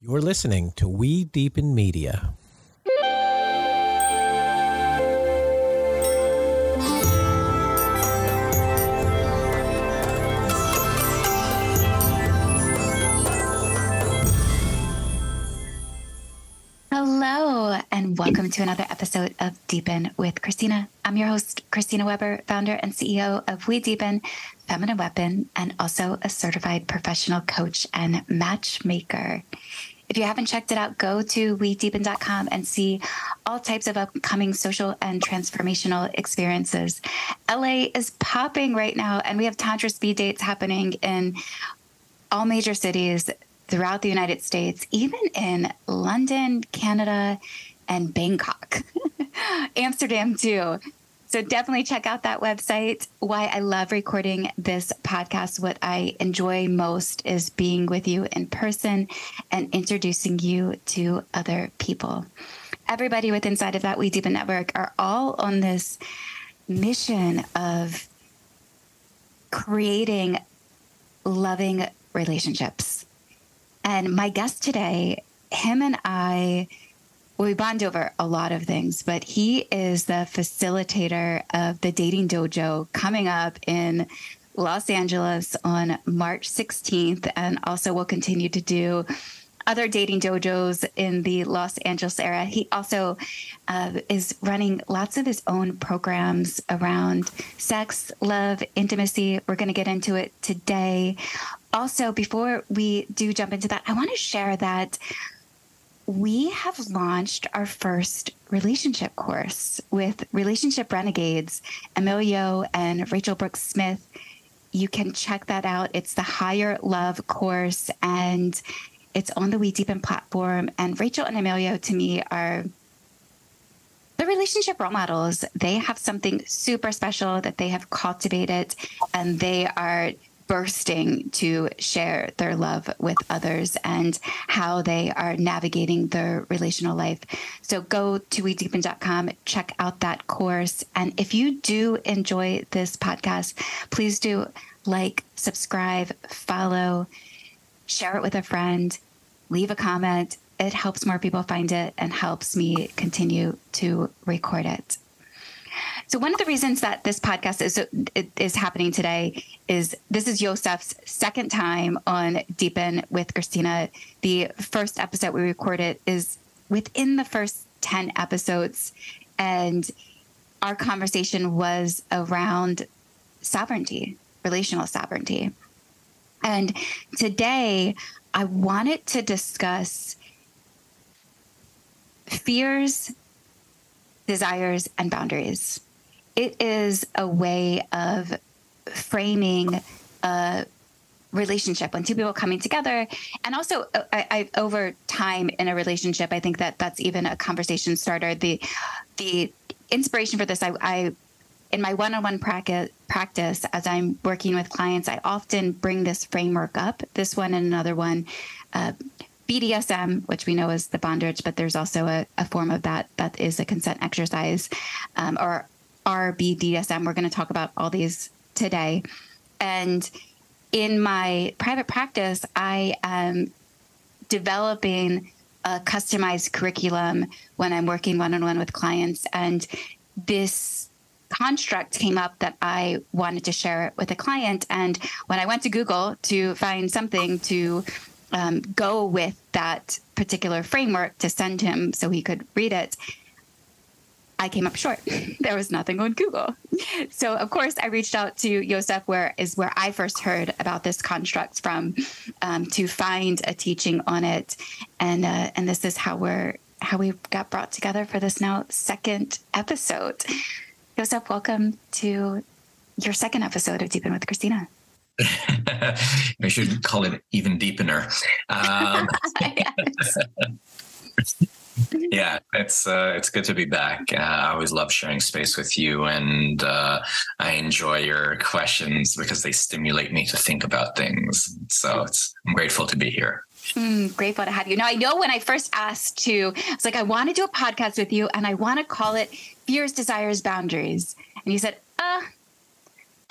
You're listening to We Deepen Media. Hello, and welcome to another episode of Deepen with Christina. I'm your host, Christina Weber, founder and CEO of We Deepen, Feminine Weapon, and also a certified professional coach and matchmaker. If you haven't checked it out, go to wedeepen.com and see all types of upcoming social and transformational experiences. LA is popping right now, and we have Tantra speed dates happening in all major cities throughout the United States, even in London, Canada, and Bangkok, Amsterdam too. So definitely check out that website. Why I love recording this podcast, what I enjoy most is being with you in person and introducing you to other people. Everybody within inside of that We Deepen Network are all on this mission of creating loving relationships. And my guest today, him and I, we bond over a lot of things, but he is the facilitator of the Dating Dojo coming up in Los Angeles on March 16th, and also will continue to do other dating dojos in the Los Angeles area. He also is running lots of his own programs around sex, love, intimacy. We're going to get into it today. Also, before we do jump into that, I want to share that we have launched our first relationship course with Relationship Renegades, Emilio and Rachel Brooks Smith. You can check that out. It's the Higher Love course, and it's on the We Deepen platform. And Rachel and Emilio, to me, are the relationship role models. They have something super special that they have cultivated, and they are bursting to share their love with others and how they are navigating their relational life. So go to wedeepen.com, check out that course. And if you do enjoy this podcast, please do like, subscribe, follow, share it with a friend, leave a comment. It helps more people find it and helps me continue to record it. So one of the reasons that this podcast is happening today is this is Yossef's second time on Deepen with Christina. The first episode we recorded is within the first 10 episodes, and our conversation was around sovereignty, relational sovereignty. And today I wanted to discuss fears, desires, and boundaries. It is a way of framing a relationship when two people are coming together. And also, I over time in a relationship, I think that that's even a conversation starter. The inspiration for this, I in my one-on-one practice, as I'm working with clients, I often bring this framework up, this one and another one, BDSM, which we know is the bondage, but there's also a form of that is a consent exercise, or RBDSM. We're going to talk about all these today. And in my private practice, I am developing a customized curriculum when I'm working one-on-one with clients. And this construct came up that I wanted to share it with a client. And when I went to Google to find something to go with that particular framework to send him so he could read it, I came up short. There was nothing on Google. So, of course, I reached out to Yossef, where I first heard about this construct from, to find a teaching on it. And this is how we got brought together for this now second episode. Yossef, welcome to your second episode of Deepen with Christina. We should call it even deepener. Yeah, it's good to be back. I always love sharing space with you, and I enjoy your questions because they stimulate me to think about things. So I'm grateful to be here. Grateful to have you. Now, I know when I first asked you, I was like, I want to do a podcast with you, and I want to call it Fears, Desires, Boundaries. And you said,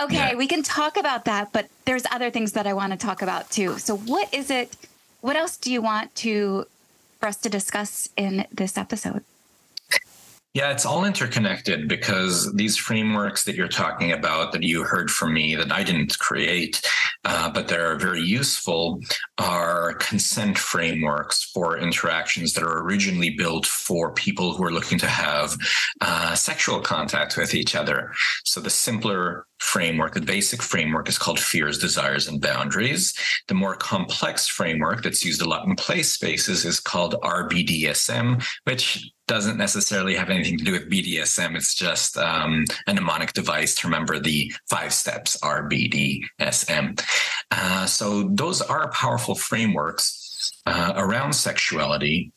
okay, we can talk about that, but there's other things that I want to talk about too. So what is it what else do you want for us to discuss in this episode? Yeah, it's all interconnected because these frameworks that you're talking about, that you heard from me, that I didn't create, but that are very useful, are consent frameworks for interactions that are originally built for people who are looking to have sexual contact with each other. So the simpler framework, the basic framework, is called fears, desires, and boundaries. The more complex framework that's used a lot in play spaces is called RBDSM, which doesn't necessarily have anything to do with BDSM. It's just a mnemonic device to remember the 5 steps, RBDSM. So those are powerful frameworks around sexuality,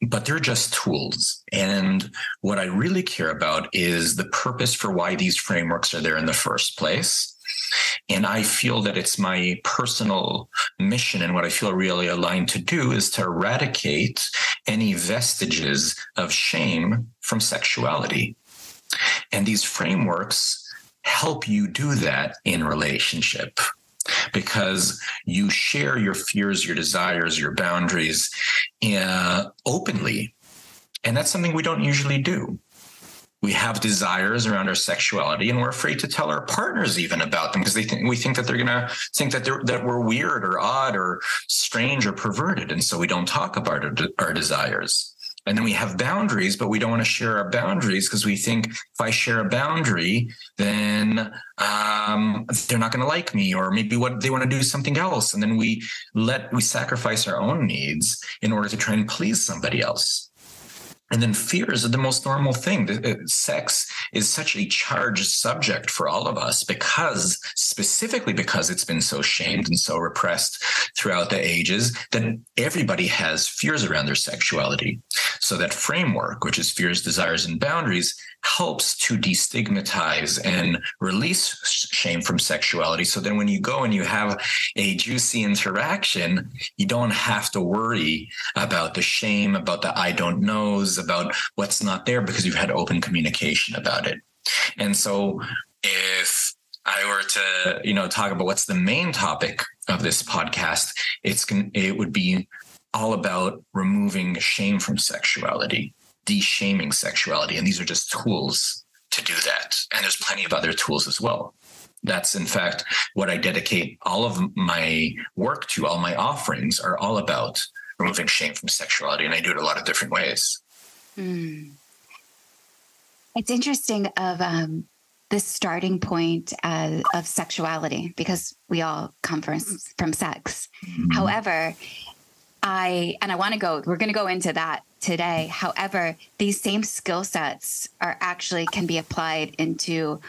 but they're just tools. And what I really care about is the purpose for why these frameworks are there in the first place. And I feel that it's my personal mission, and what I feel really aligned to do is to eradicate any vestiges of shame from sexuality. And these frameworks help you do that in relationship, because you share your fears, your desires, your boundaries openly. And that's something we don't usually do. We have desires around our sexuality, and we're afraid to tell our partners even about them because we think that they're going to think that we're weird or odd or strange or perverted. And so we don't talk about our desires. And then we have boundaries, but we don't want to share our boundaries because we think if I share a boundary, then they're not going to like me, or maybe they want to do something else. And then we sacrifice our own needs in order to try and please somebody else. And then fears are the most normal thing. Sex is such a charged subject for all of us specifically because it's been so shamed and so repressed throughout the ages, that everybody has fears around their sexuality. So that framework, which is fears, desires, and boundaries, helps to destigmatize and release shame from sexuality. So then when you go and you have a juicy interaction, you don't have to worry about the shame, about the I don't knows, about what's not there, because you've had open communication about it. And so if I were to, talk about what's the main topic of this podcast, it would be all about removing shame from sexuality, de-shaming sexuality. And these are just tools to do that. And there's plenty of other tools as well. That's, in fact, what I dedicate all of my work to. All my offerings are all about removing shame from sexuality. And I do it a lot of different ways. It's interesting of the starting point of sexuality, because we all come from sex. Mm-hmm. However, we're going to go into that today. However, these same skill sets can be applied into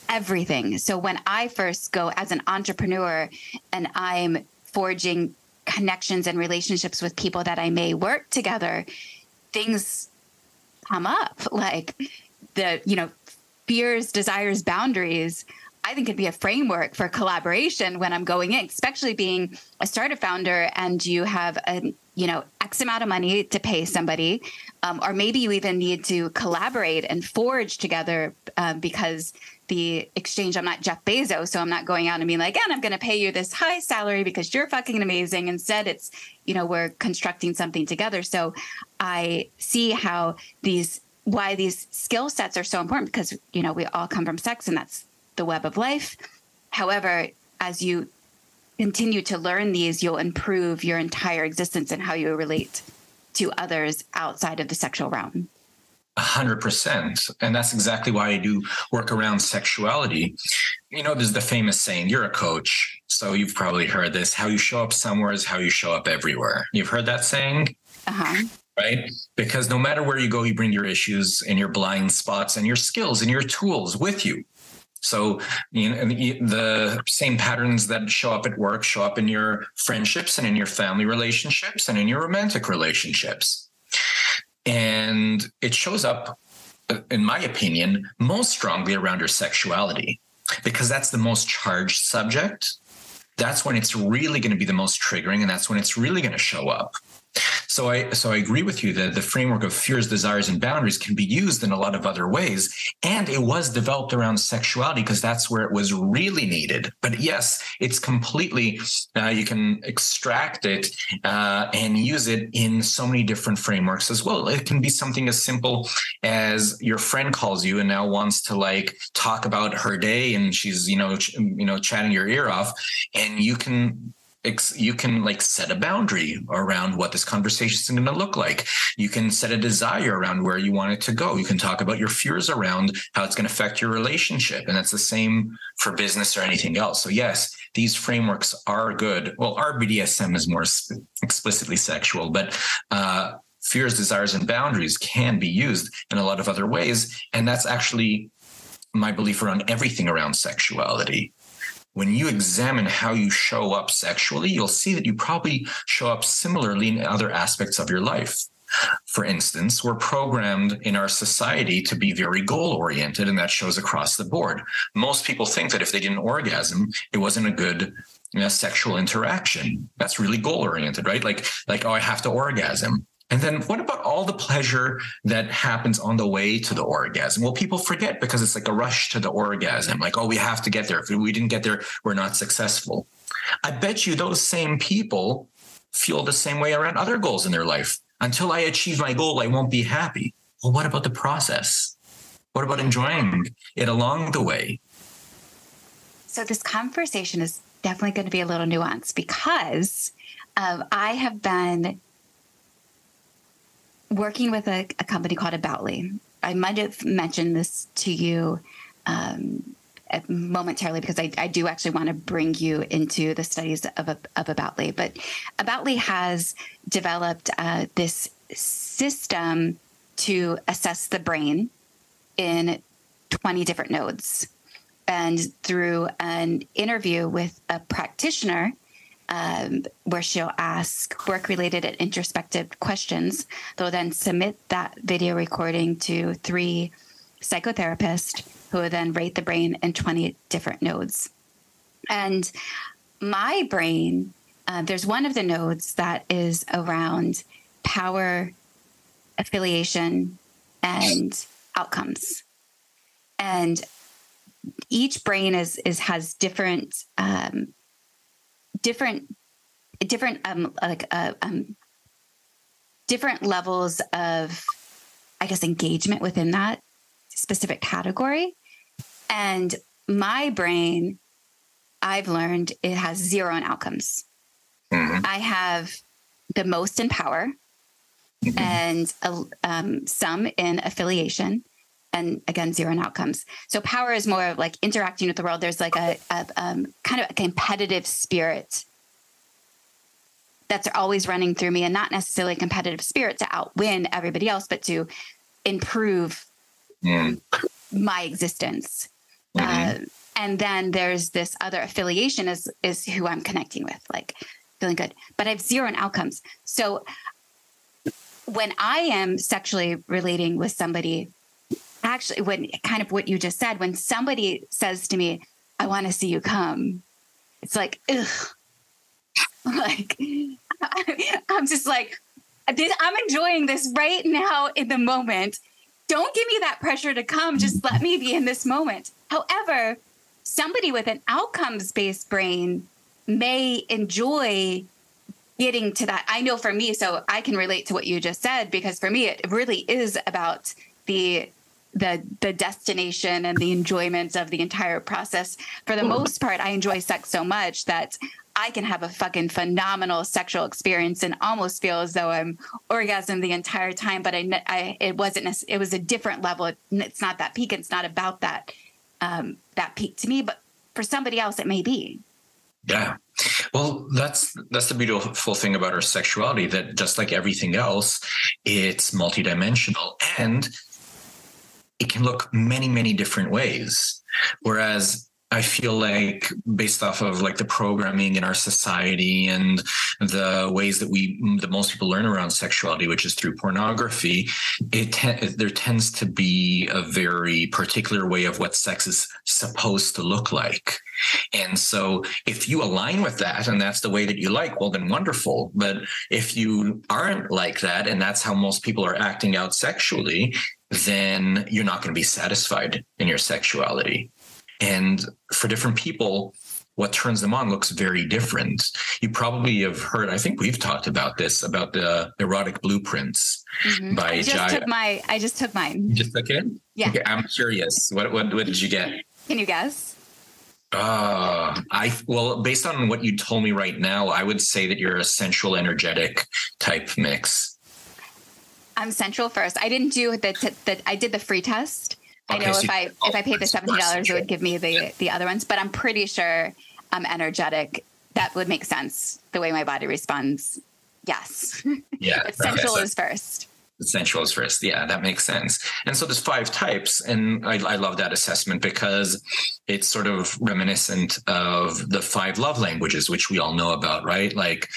everything. So when I first go as an entrepreneur and I'm forging connections and relationships with people that I may work together, things come up like fears, desires, boundaries. I think it'd be a framework for collaboration when I'm going in, especially being a startup founder and you have X amount of money to pay somebody, or maybe you even need to collaborate and forge together because the exchange, I'm not Jeff Bezos, so I'm not going out and being like, and I'm going to pay you this high salary because you're fucking amazing. Instead, it's, we're constructing something together. So I see why these skill sets are so important, because, we all come from sex and that's the web of life. However, as you continue to learn these, you'll improve your entire existence and how you relate to others outside of the sexual realm. 100%. And that's exactly why I do work around sexuality. There's the famous saying, you're a coach, so you've probably heard this: how you show up somewhere is how you show up everywhere. You've heard that saying? Uh-huh. Right? Because no matter where you go, you bring your issues and your blind spots and your skills and your tools with you. So the same patterns that show up at work show up in your friendships and in your family relationships and in your romantic relationships. And it shows up, in my opinion, most strongly around your sexuality, because that's the most charged subject. That's when it's really going to be the most triggering, and that's when it's really going to show up. So I agree with you that the framework of fears, desires, and boundaries can be used in a lot of other ways. And it was developed around sexuality because that's where it was really needed. But yes, it's completely, you can extract it and use it in so many different frameworks as well. It can be something as simple as your friend calls you and now wants to like talk about her day, and she's, chatting your ear off, and you can like set a boundary around what this conversation is going to look like. You can set a desire around where you want it to go. You can talk about your fears around how it's going to affect your relationship. And that's the same for business or anything else. So yes, these frameworks are good. Well, our BDSM is more explicitly sexual, but fears, desires, and boundaries can be used in a lot of other ways. And that's actually my belief around everything around sexuality. When you examine how you show up sexually, you'll see that you probably show up similarly in other aspects of your life. For instance, we're programmed in our society to be very goal-oriented, and that shows across the board. Most people think that if they didn't orgasm, it wasn't a good sexual interaction. That's really goal-oriented, right? Like, oh, I have to orgasm. And then what about all the pleasure that happens on the way to the orgasm? Well, people forget because it's like a rush to the orgasm. Like, oh, we have to get there. If we didn't get there, we're not successful. I bet you those same people feel the same way around other goals in their life. Until I achieve my goal, I won't be happy. Well, what about the process? What about enjoying it along the way? So this conversation is definitely going to be a little nuanced because I have been working with a company called Aboutly. I might have mentioned this to you momentarily because I do actually want to bring you into the studies of Aboutly. But Aboutly has developed this system to assess the brain in 20 different nodes. And through an interview with a practitioner, where she'll ask work-related and introspective questions. They'll then submit that video recording to 3 psychotherapists who will then rate the brain in 20 different nodes. And my brain, there's one of the nodes that is around power, affiliation, and outcomes. And each brain has different levels of, I guess, engagement within that specific category. And my brain, I've learned it has 0 in outcomes. Mm-hmm. I have the most in power, mm-hmm. and some in affiliation, and again, 0 in outcomes. So power is more of like interacting with the world. There's like a kind of a competitive spirit that's always running through me, and not necessarily a competitive spirit to outwin everybody else, but to improve my existence. Mm-hmm. And then there's this other affiliation is who I'm connecting with, like feeling good, but I have 0 in outcomes. So when I am sexually relating with somebody, actually, when kind of what you just said, when somebody says to me, I want to see you come, it's like, ugh. Like, I'm just like, I'm enjoying this right now in the moment. Don't give me that pressure to come. Just let me be in this moment. However, somebody with an outcomes-based brain may enjoy getting to that. I know for me, so I can relate to what you just said, because for me, it really is about the destination and the enjoyment of the entire process. For the most part, I enjoy sex so much that I can have a fucking phenomenal sexual experience and almost feel as though I'm orgasmed the entire time. But it wasn't. It was a different level. It's not that peak. It's not about that peak to me. But for somebody else, it may be. Yeah. Well, that's the beautiful thing about our sexuality, that just like everything else, it's multidimensional and it can look many, many different ways. Whereas I feel like based off of like the programming in our society and the ways that most people learn around sexuality, which is through pornography, there tends to be a very particular way of what sex is supposed to look like. And so if you align with that and that's the way that you like, well, then wonderful. But if you aren't like that and that's how most people are acting out sexually, then you're not going to be satisfied in your sexuality. And for different people, what turns them on looks very different. You probably have heard, I think we've talked about this, about the erotic blueprints by Jaya. I just took mine. You just took it? Yeah. Okay, I'm curious. What did you get? Can you guess? Well, based on what you told me right now, I would say that you're a sensual, energetic type mix. I'm sensual first. I didn't do I did the free test. Okay, I know if I paid the $70, it would give me the other ones, but I'm pretty sure I'm energetic. That would make sense. The way my body responds. Yes. Yeah. But sensual is first. Sensual is first. Yeah, that makes sense. And so there's 5 types. And I love that assessment because it's sort of reminiscent of the 5 love languages, which we all know about, right? Like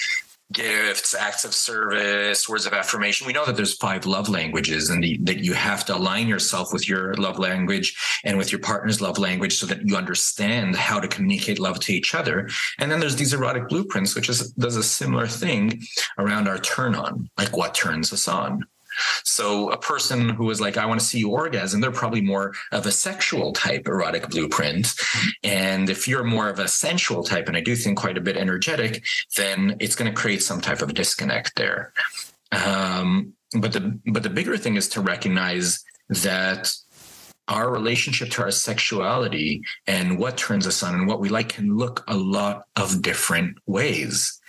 gifts, acts of service, words of affirmation. We know that there's 5 love languages and that you have to align yourself with your love language and with your partner's love language so that you understand how to communicate love to each other. And then there's these erotic blueprints, which does a similar thing around our turn on, like what turns us on. So a person who is like, I want to see you orgasm, they're probably more of a sexual type erotic blueprint. And if you're more of a sensual type, and I do think quite a bit energetic, then it's going to create some type of disconnect there. But the bigger thing is to recognize that our relationship to our sexuality and what turns us on and what we like can look a lot of different ways.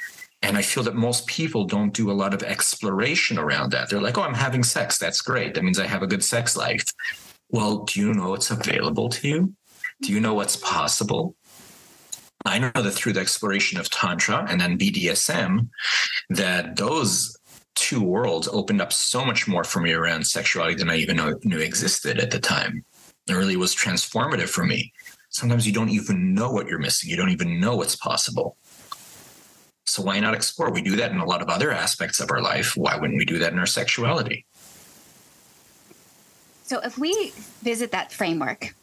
And I feel that most people don't do a lot of exploration around that. They're like, oh, I'm having sex. That's great. That means I have a good sex life. Well, do you know what's available to you? Do you know what's possible? I know that through the exploration of Tantra and then BDSM, that those 2 worlds opened up so much more for me around sexuality than I even knew existed at the time. It really was transformative for me. Sometimes you don't even know what you're missing. You don't even know what's possible. So why not explore? We do that in a lot of other aspects of our life. Why wouldn't we do that in our sexuality? So if we visit that framework,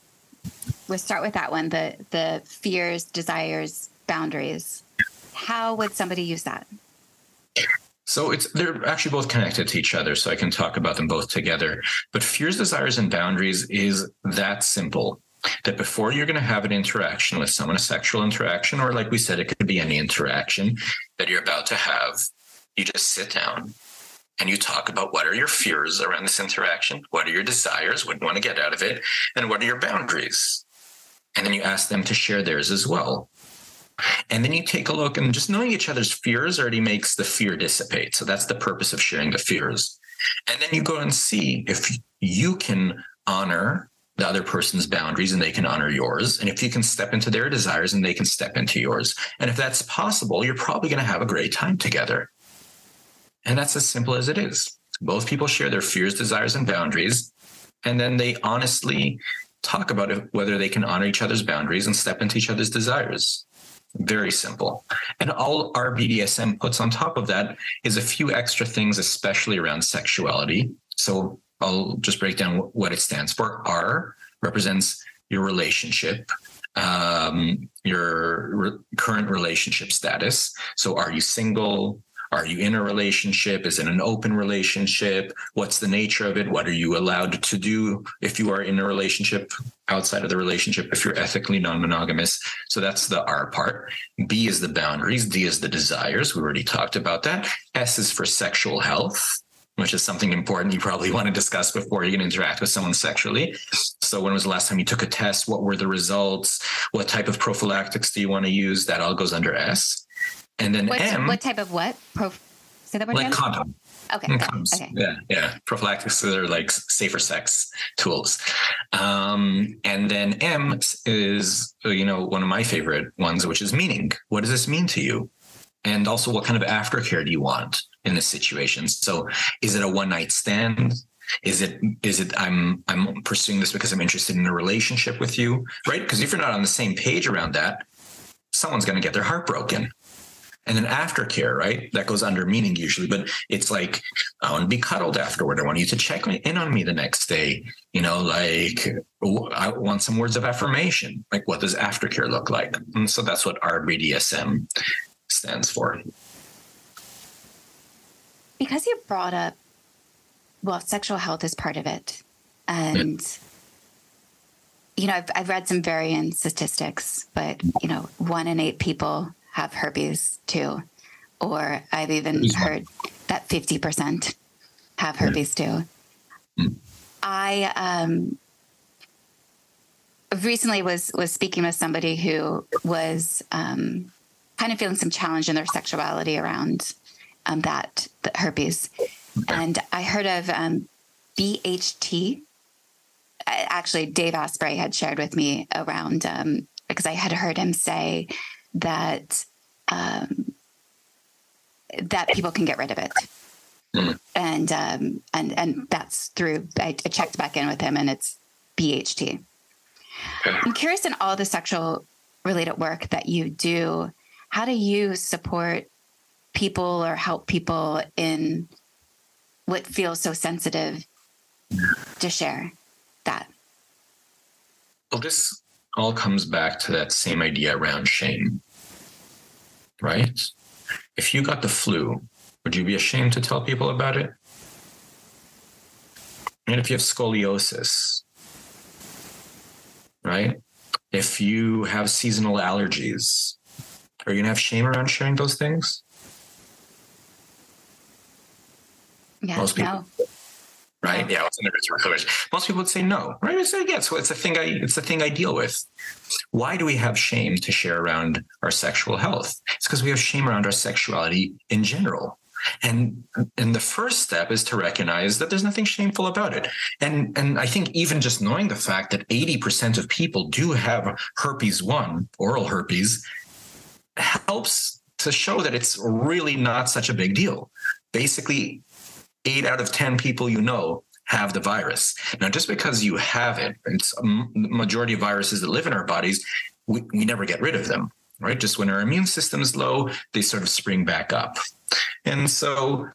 we'll start with that one, the fears, desires, boundaries. How would somebody use that? So they're actually both connected to each other, so I can talk about them both together. But fears, desires, and boundaries is that simple. That before you're going to have an interaction with someone, a sexual interaction, or like we said, it could be any interaction that you're about to have, you just sit down and you talk about what are your fears around this interaction, what are your desires, what do you want to get out of it, and what are your boundaries. And then you ask them to share theirs as well. And then you take a look, and just knowing each other's fears already makes the fear dissipate. So that's the purpose of sharing the fears. And then you go and see if you can honor the other person's boundaries and they can honor yours. And if you can step into their desires and they can step into yours. And if that's possible, you're probably going to have a great time together. And that's as simple as it is. Both people share their fears, desires, and boundaries. And then they honestly talk about whether they can honor each other's boundaries and step into each other's desires. Very simple. And all our BDSM puts on top of that is a few extra things, especially around sexuality. So I'll just break down what it stands for. R represents your relationship, your current relationship status. So are you single? Are you in a relationship? Is it an open relationship? What's the nature of it? What are you allowed to do if you are in a relationship, outside of the relationship, if you're ethically non-monogamous? So that's the R part. B is the boundaries. D is the desires. We already talked about that. S is for sexual health, which is something important you probably want to discuss before you can interact with someone sexually. So when was the last time you took a test? What were the results? What type of prophylactics do you want to use? That all goes under S. And then M. What type of what? Say that one like again? condom. Okay. Okay. Yeah. Prophylactics are like safer sex tools. And then M is, one of my favorite ones, which is meaning. What does this mean to you? And also, what kind of aftercare do you want in this situation? So is it a one-night stand? Is it I'm pursuing this because I'm interested in a relationship with you, right? Because if you're not on the same page around that, someone's going to get their heart broken. And then aftercare, right? That goes under meaning usually, but it's like, I want to be cuddled afterward. I want you to check in on me the next day. Like, I want some words of affirmation. Like, what does aftercare look like? And so that's what our BDSM stands for. Because you brought up, well, sexual health is part of it. And, I've read some varying statistics, but, 1 in 8 people have herpes too. Or I've even heard that 50% have herpes too. I recently was speaking with somebody who was kind of feeling some challenge in their sexuality around the herpes. And I heard of BHT. Actually, Dave Asprey had shared with me around, because I had heard him say that that people can get rid of it. And that's through, I checked back in with him, and it's BHT. I'm curious, in all the sexual related work that you do, how do you support people or help people in what feels so sensitive to share that? Well, this all comes back to that same idea around shame, right? If you got the flu, would you be ashamed to tell people about it? And if you have scoliosis, right? If you have seasonal allergies, are you going to have shame around sharing those things? Yeah, Most people, no. right? Yeah, it's never rhetoric. Most people would say no, right? It's like, yeah, so it's a thing I deal with. Why do we have shame to share around our sexual health? It's because we have shame around our sexuality in general. And the first step is to recognize that there's nothing shameful about it. And I think even just knowing the fact that 80% of people do have herpes 1, oral herpes, helps to show that it's really not such a big deal. Basically, 8 out of 10 people have the virus. Now, just because you have it, it's a majority of viruses that live in our bodies, we never get rid of them, right? Just when our immune system is low, they sort of spring back up. And so,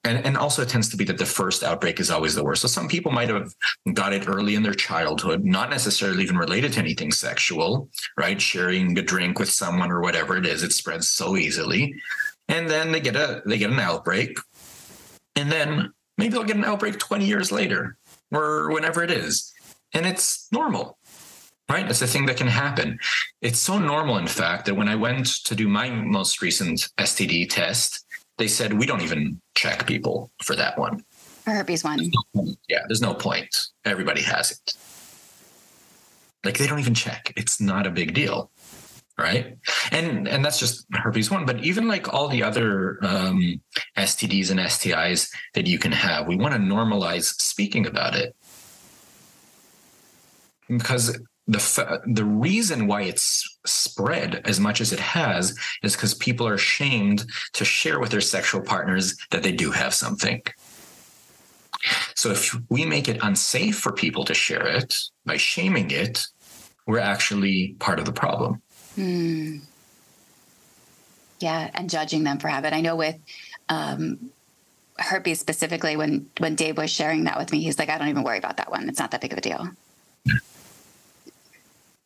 and also it tends to be that the first outbreak is always the worst. So some people might have got it early in their childhood, not necessarily even related to anything sexual, right? Sharing a drink with someone or whatever it is, it spreads so easily. And then they get an outbreak. And then maybe they'll get an outbreak 20 years later or whenever it is. And it's normal, right? It's a thing that can happen. It's so normal, in fact, that when I went to do my most recent STD test, they said, we don't even check people for that one. For herpes 1. There's no point. Everybody has it. Like, they don't even check. It's not a big deal. Right. And that's just herpes 1. But even like all the other STDs and STIs that you can have, we want to normalize speaking about it. Because the reason why it's spread as much as it has is because people are ashamed to share with their sexual partners that they do have something. So if we make it unsafe for people to share it by shaming it, we're actually part of the problem. Yeah, and judging them for having it. I know with herpes specifically, when Dave was sharing that with me, he's like, I don't even worry about that one. It's not that big of a deal.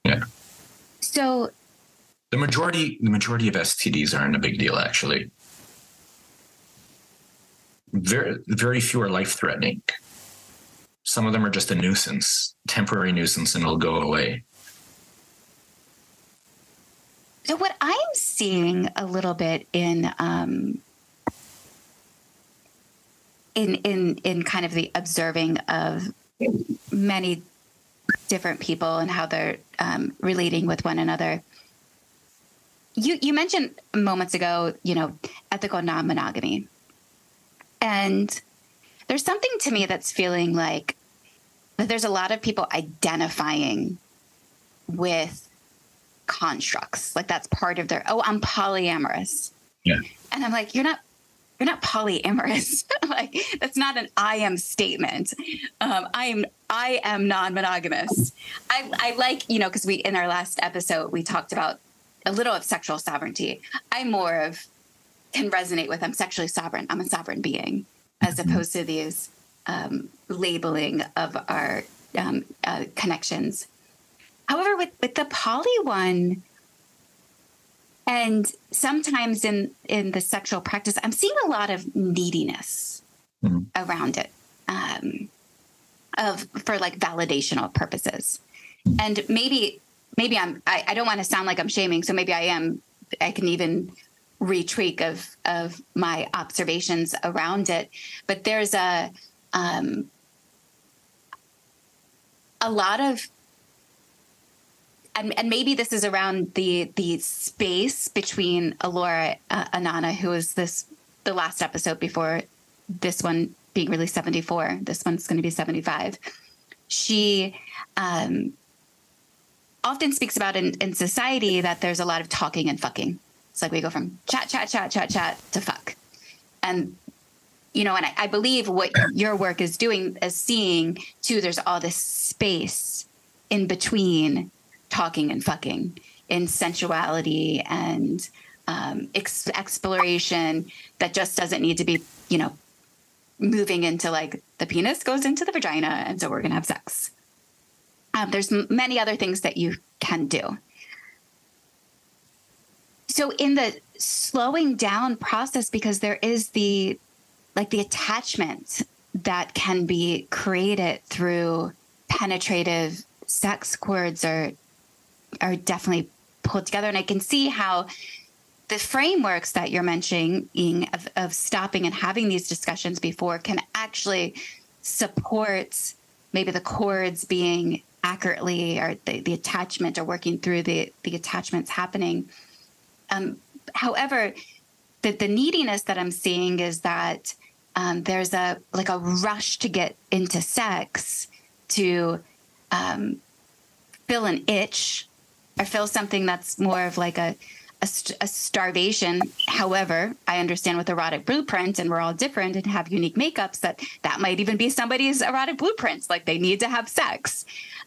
Yeah. So the majority of STDs aren't a big deal, actually. Very, very few are life-threatening. Some of them are just a nuisance, temporary nuisance, and it'll go away. So what I'm seeing a little bit in kind of the observing of many different people and how they're relating with one another. You mentioned moments ago, ethical non-monogamy. And there's something to me that's feeling like that there's a lot of people identifying with constructs. Like that's part of their, I'm polyamorous. Yeah. And I'm like, you're not you're not polyamorous. Like, that's not an I am statement. I am non-monogamous. I like, because in our last episode, we talked about a little of sexual sovereignty. I can resonate with, I'm sexually sovereign. I'm a sovereign being, as opposed to these labeling of our connections. However, with the poly one, and sometimes in the sexual practice, I'm seeing a lot of neediness around it, for like validational purposes. And maybe I don't want to sound like I'm shaming, so maybe I can even retweak of my observations around it. But there's a lot of, and maybe this is around the space between Alora Anana, who is the last episode before this one being released, 74. This one's going to be 75. She often speaks about in society that there's a lot of talking and fucking. It's like we go from chat to fuck. And, and I believe what your work is doing is seeing too, there's all this space in between talking and fucking, in sensuality and exploration that just doesn't need to be, moving into like the penis goes into the vagina, and so we're going to have sex. There's many other things that you can do. So in the slowing down process, because there is the attachment that can be created through penetrative sex, chords are definitely pulled together. And I can see how the frameworks that you're mentioning of stopping and having these discussions before can actually support maybe the chords being accurately, or the attachment, or working through the attachments happening. However, the neediness that I'm seeing is that there's a rush to get into sex to fill an itch, or fill something that's more of like a starvation. However, I understand with erotic blueprint, and we're all different and have unique makeups, that might even be somebody's erotic blueprints, like they need to have sex.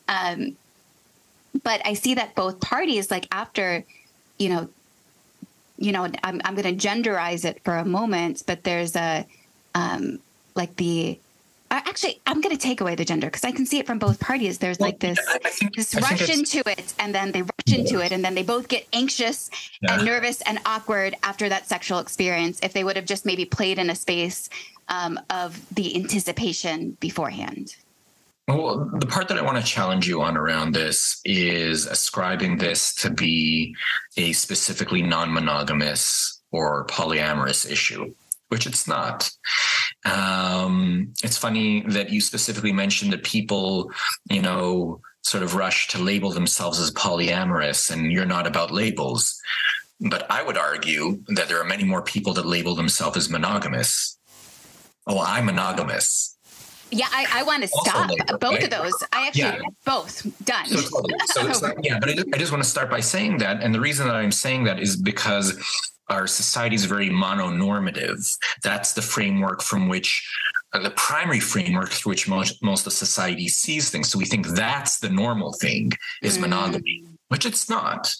But I see that both parties, like after, I'm going to genderize it for a moment, but there's actually, I'm going to take away the gender, because I can see it from both parties. There's this rush into it, and then they rush into it, and then they both get anxious and nervous and awkward after that sexual experience, if they would have just maybe played in a space of the anticipation beforehand. Well, the part that I want to challenge you on around this is ascribing this to be a specifically non-monogamous or polyamorous issue, which it's not. It's funny that you specifically mentioned that people, sort of rush to label themselves as polyamorous, and you're not about labels. But I would argue that there are many more people that label themselves as monogamous. Oh, I'm monogamous. Yeah, I want to stop both of those. I actually both done. But I just want to start by saying that. And the reason that I'm saying that is because our society is very mononormative. That's the framework from which, the primary framework through which most of society sees things. So we think that's the normal thing, is monogamy, which it's not.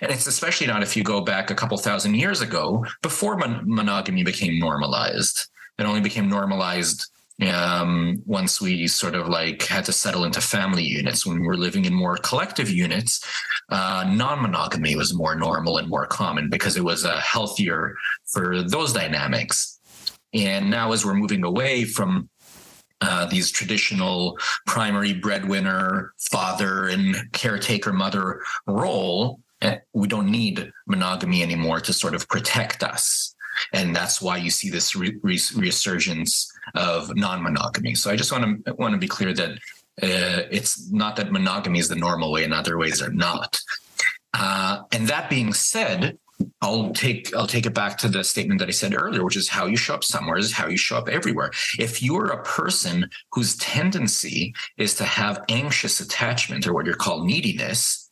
And it's especially not if you go back a couple thousand years ago, before monogamy became normalized. It only became normalized once we sort of had to settle into family units. When we were living in more collective units, non-monogamy was more normal and more common, because it was healthier for those dynamics. And now, as we're moving away from these traditional primary breadwinner, father and caretaker mother role, we don't need monogamy anymore to sort of protect us. And that's why you see this resurgence of non-monogamy. So I just want to be clear that it's not that monogamy is the normal way, and other ways are not. And that being said, I'll take it back to the statement that I said earlier, which is how you show up somewhere is how you show up everywhere. If you're a person whose tendency is to have anxious attachment, or what you're called neediness,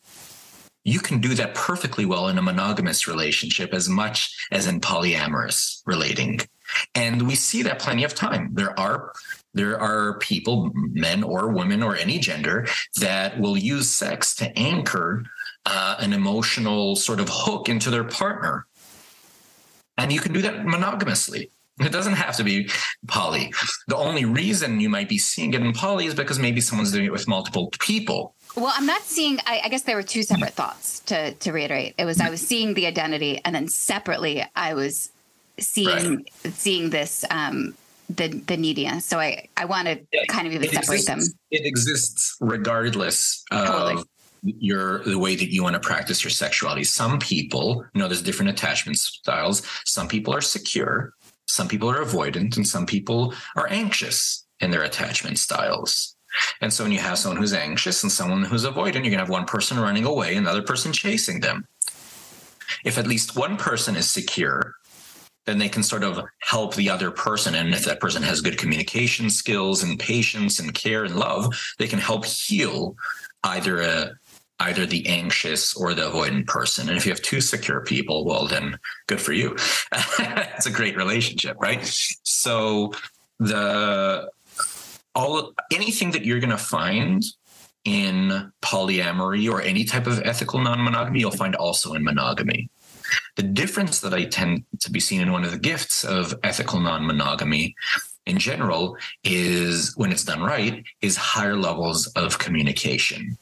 you can do that perfectly well in a monogamous relationship as much as in polyamorous relating. And we see that plenty of time. There are people, men or women or any gender, that will use sex to anchor an emotional sort of hook into their partner. And you can do that monogamously. It doesn't have to be poly. The only reason you might be seeing it in poly is because maybe someone's doing it with multiple people. Well, I'm not seeing, I guess there were two separate thoughts to reiterate. It was, I was seeing the identity, and then separately I was seeing this, the neediness. So I want to kind of even separate them. It exists regardless of the way that you want to practice your sexuality. Some people, there's different attachment styles. Some people are secure, some people are avoidant, and some people are anxious in their attachment styles. And so when you have someone who's anxious and someone who's avoidant, you're going to have one person running away, another person chasing them. If at least one person is secure, then they can sort of help the other person. And if that person has good communication skills and patience and care and love, they can help heal either the anxious or the avoidant person. And if you have two secure people, well, then good for you. It's a great relationship, right? So anything that you're going to find in polyamory or any type of ethical non-monogamy, you'll find also in monogamy. The difference that I tend to be seen in one of the gifts of ethical non-monogamy in general is, when it's done right, is higher levels of communication.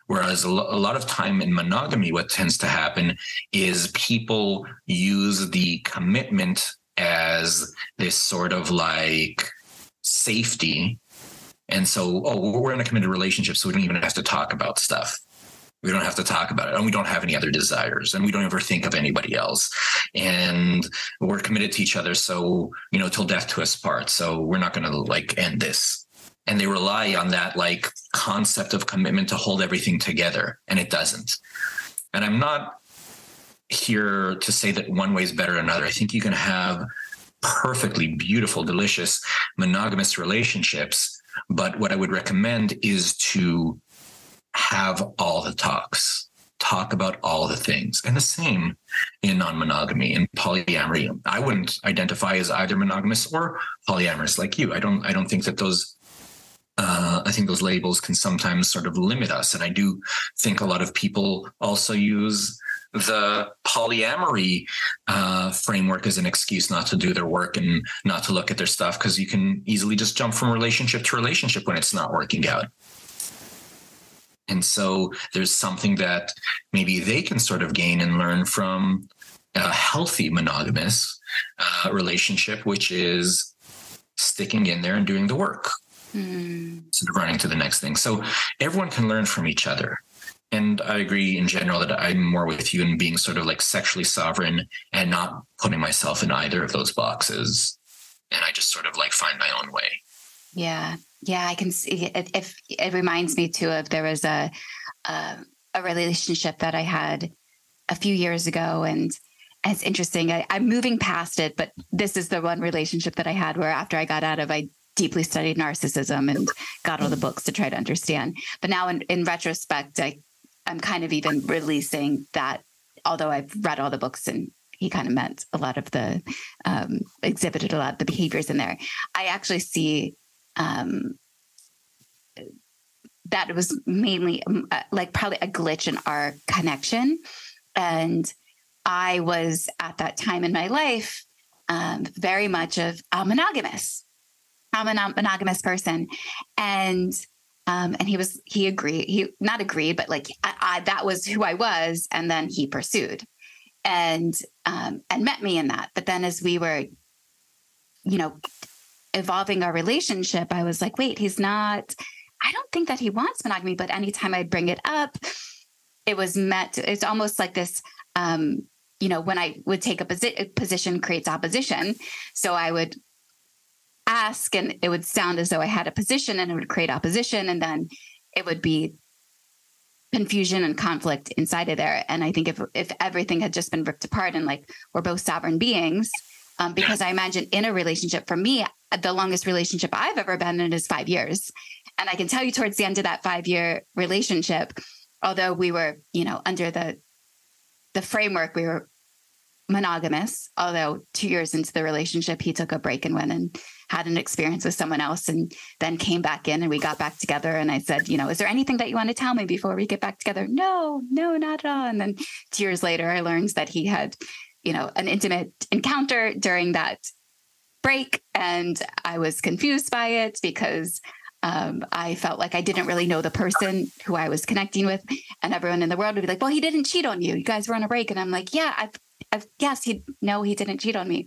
Whereas a lot of time in monogamy, what tends to happen is people use the commitment as this sort of like safety. And so, we're in a committed relationship, so we don't even have to talk about stuff. We don't have to talk about it, and we don't have any other desires, and we don't ever think of anybody else. And we're committed to each other, so, till death do us part. So we're not going to end this. And they rely on that concept of commitment to hold everything together, and it doesn't. And I'm not here to say that one way is better than another. I think you can have perfectly beautiful, delicious, monogamous relationships. But what I would recommend is to have all the talk about all the things. And the same in non-monogamy and polyamory. I wouldn't identify as either monogamous or polyamorous like you. I don't think that those I think those labels can sometimes sort of limit us. And I do think a lot of people also use the polyamory framework as an excuse not to do their work and not to look at their stuff, because you can easily just jump from relationship to relationship when it's not working out. And so there's something that maybe they can sort of gain and learn from a healthy monogamous relationship, which is sticking in there and doing the work. Sort of running to the next thing. So everyone can learn from each other. And I agree in general that I'm more with you in being sort of sexually sovereign and not putting myself in either of those boxes. And I just sort of find my own way. Yeah. Yeah. I can see it. If it reminds me too of, there was a relationship that I had a few years ago, and it's interesting. I'm moving past it, but this is the one relationship that I had where after I got out of, I deeply studied narcissism and got all the books to try to understand. But now in retrospect, I'm kind of even releasing that, although I've read all the books and he kind of meant a lot of the, exhibited a lot of the behaviors in there. I actually see that it was mainly probably a glitch in our connection. And I was at that time in my life very much of a monogamous. I'm a monogamous person. And he agreed, not agreed, but that was who I was. And then he pursued and met me in that. But then as we were, evolving our relationship, I was like, wait, I don't think that he wants monogamy, but anytime I bring it up, it was met. It's almost like this, when I would take a position creates opposition. So I would ask and it would sound as though I had a position, and it would create opposition, and then it would be confusion and conflict inside of there. And I think if everything had just been ripped apart and we're both sovereign beings, because I imagine in a relationship, for me, the longest relationship I've ever been in is 5 years. And I can tell you towards the end of that 5-year relationship, although we were, under the framework, we were monogamous, although 2 years into the relationship, he took a break and went and had an experience with someone else and then came back in and we got back together. And I said, is there anything that you want to tell me before we get back together? No, not at all. And then 2 years later, I learned that he had, an intimate encounter during that break. And I was confused by it because I felt like I didn't really know the person who I was connecting with. And everyone in the world would be like, well, he didn't cheat on you. You guys were on a break. And I'm like, yeah, yes, he didn't cheat on me.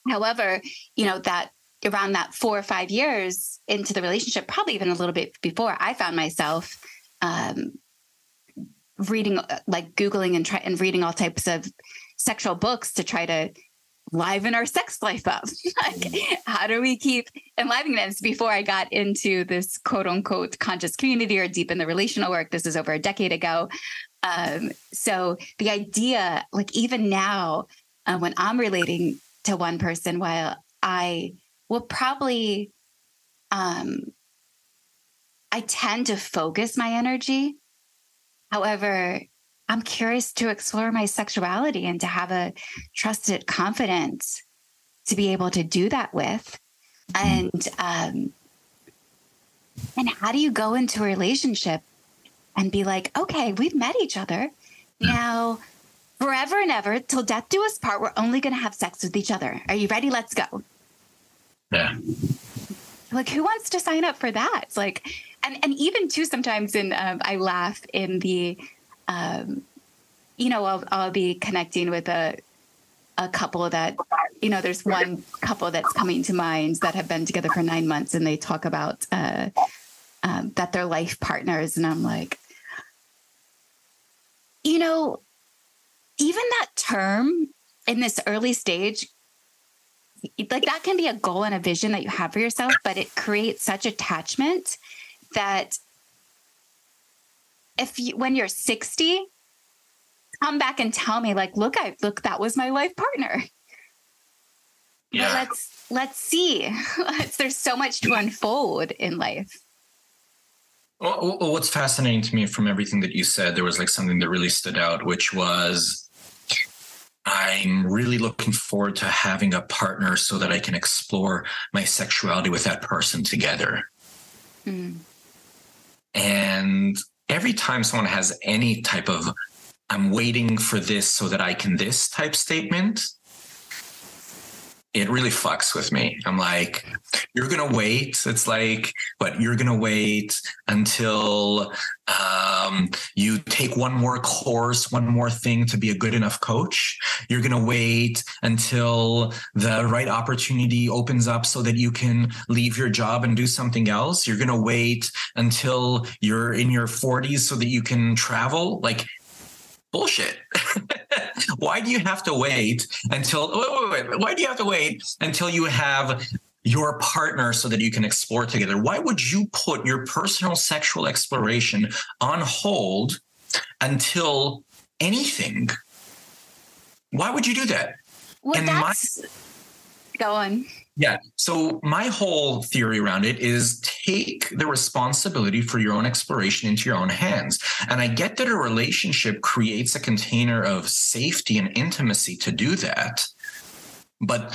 However, that around that 4 or 5 years into the relationship, probably even a little bit before, I found myself reading, like Googling and reading all types of sexual books to try to liven our sex life up. Like, how do we keep enlivening this? Before I got into this quote unquote conscious community or deep in the relational work, this is over a decade ago. So the idea, like even now, when I'm relating to one person, while I will probably, I tend to focus my energy. However, I'm curious to explore my sexuality and to have a trusted confidence to be able to do that with. And how do you go into a relationship and be like, okay, we've met each other now forever and ever till death do us part. We're only going to have sex with each other. Are you ready? Let's go. Yeah. Like, who wants to sign up for that? It's like, and even too, sometimes I laugh in the, I'll be connecting with a couple that, there's one couple that's coming to mind that have been together for 9 months and they talk about that they're life partners. And I'm like, even that term in this early stage, like that can be a goal and a vision that you have for yourself, but it creates such attachment that when you're 60, come back and tell me like, look, that was my life partner. Yeah. But let's see. There's so much to unfold in life. Well, what's fascinating to me from everything that you said, there was like something that really stood out, which was I'm really looking forward to having a partner so that I can explore my sexuality with that person together. Mm. And every time someone has any type of I'm waiting for this so that I can this type statement, it really fucks with me. I'm like, you're going to wait. It's like, but you're going to wait until you take one more course, one more thing to be a good enough coach. You're going to wait until the right opportunity opens up so that you can leave your job and do something else. You're going to wait until you're in your 40s so that you can travel. Like, bullshit. Why do you have to wait until why do you have to wait until you have your partner so that you can explore together? Why would you put your personal sexual exploration on hold until anything? Why would you do that? Well, go on. Yeah. So my whole theory around it is take the responsibility for your own exploration into your own hands. And I get that a relationship creates a container of safety and intimacy to do that. But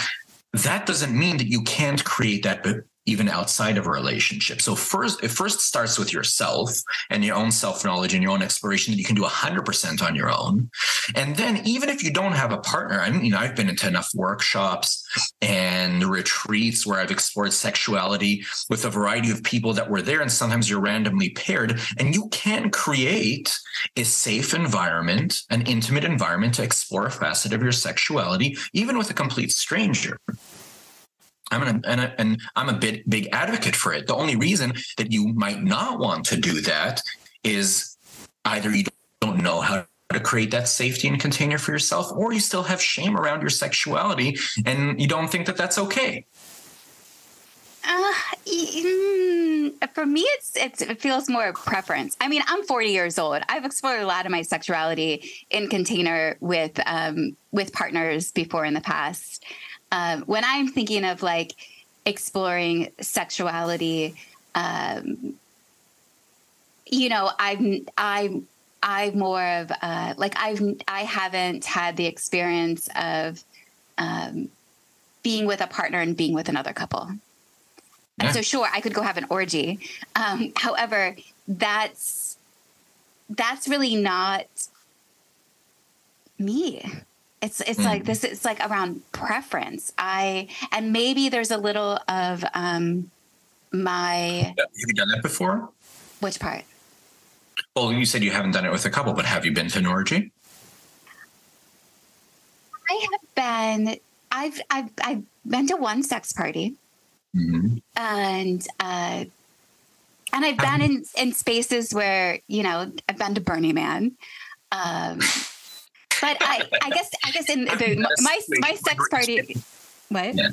that doesn't mean that you can't create that even outside of a relationship. So it first starts with yourself and your own self-knowledge and your own exploration that you can do 100% on your own. And then even if you don't have a partner, I've been into enough workshops and retreats where I've explored sexuality with a variety of people that were there. And sometimes you're randomly paired and you can create a safe environment, an intimate environment to explore a facet of your sexuality, even with a complete stranger. I'm a big advocate for it. The only reason that you might not want to do that is either you don't know how to create that safety and container for yourself, or you still have shame around your sexuality and you don't think that that's okay. For me, it feels more preference. I'm 40 years old. I've explored a lot of my sexuality in container with partners before in the past. When I'm thinking of like exploring sexuality, I'm I'm more of like I haven't had the experience of being with a partner and being with another couple. And so sure, I could go have an orgy. However, that's really not me. It's like this. It's like around preference. And maybe there's a little of my. Have you done that before? Which part? Well, you said you haven't done it with a couple, but have you been to an orgy? I have been. I've been to one sex party, and I've been in spaces where, you know, I've been to Burning Man. But I guess in my sex party, what? Yeah.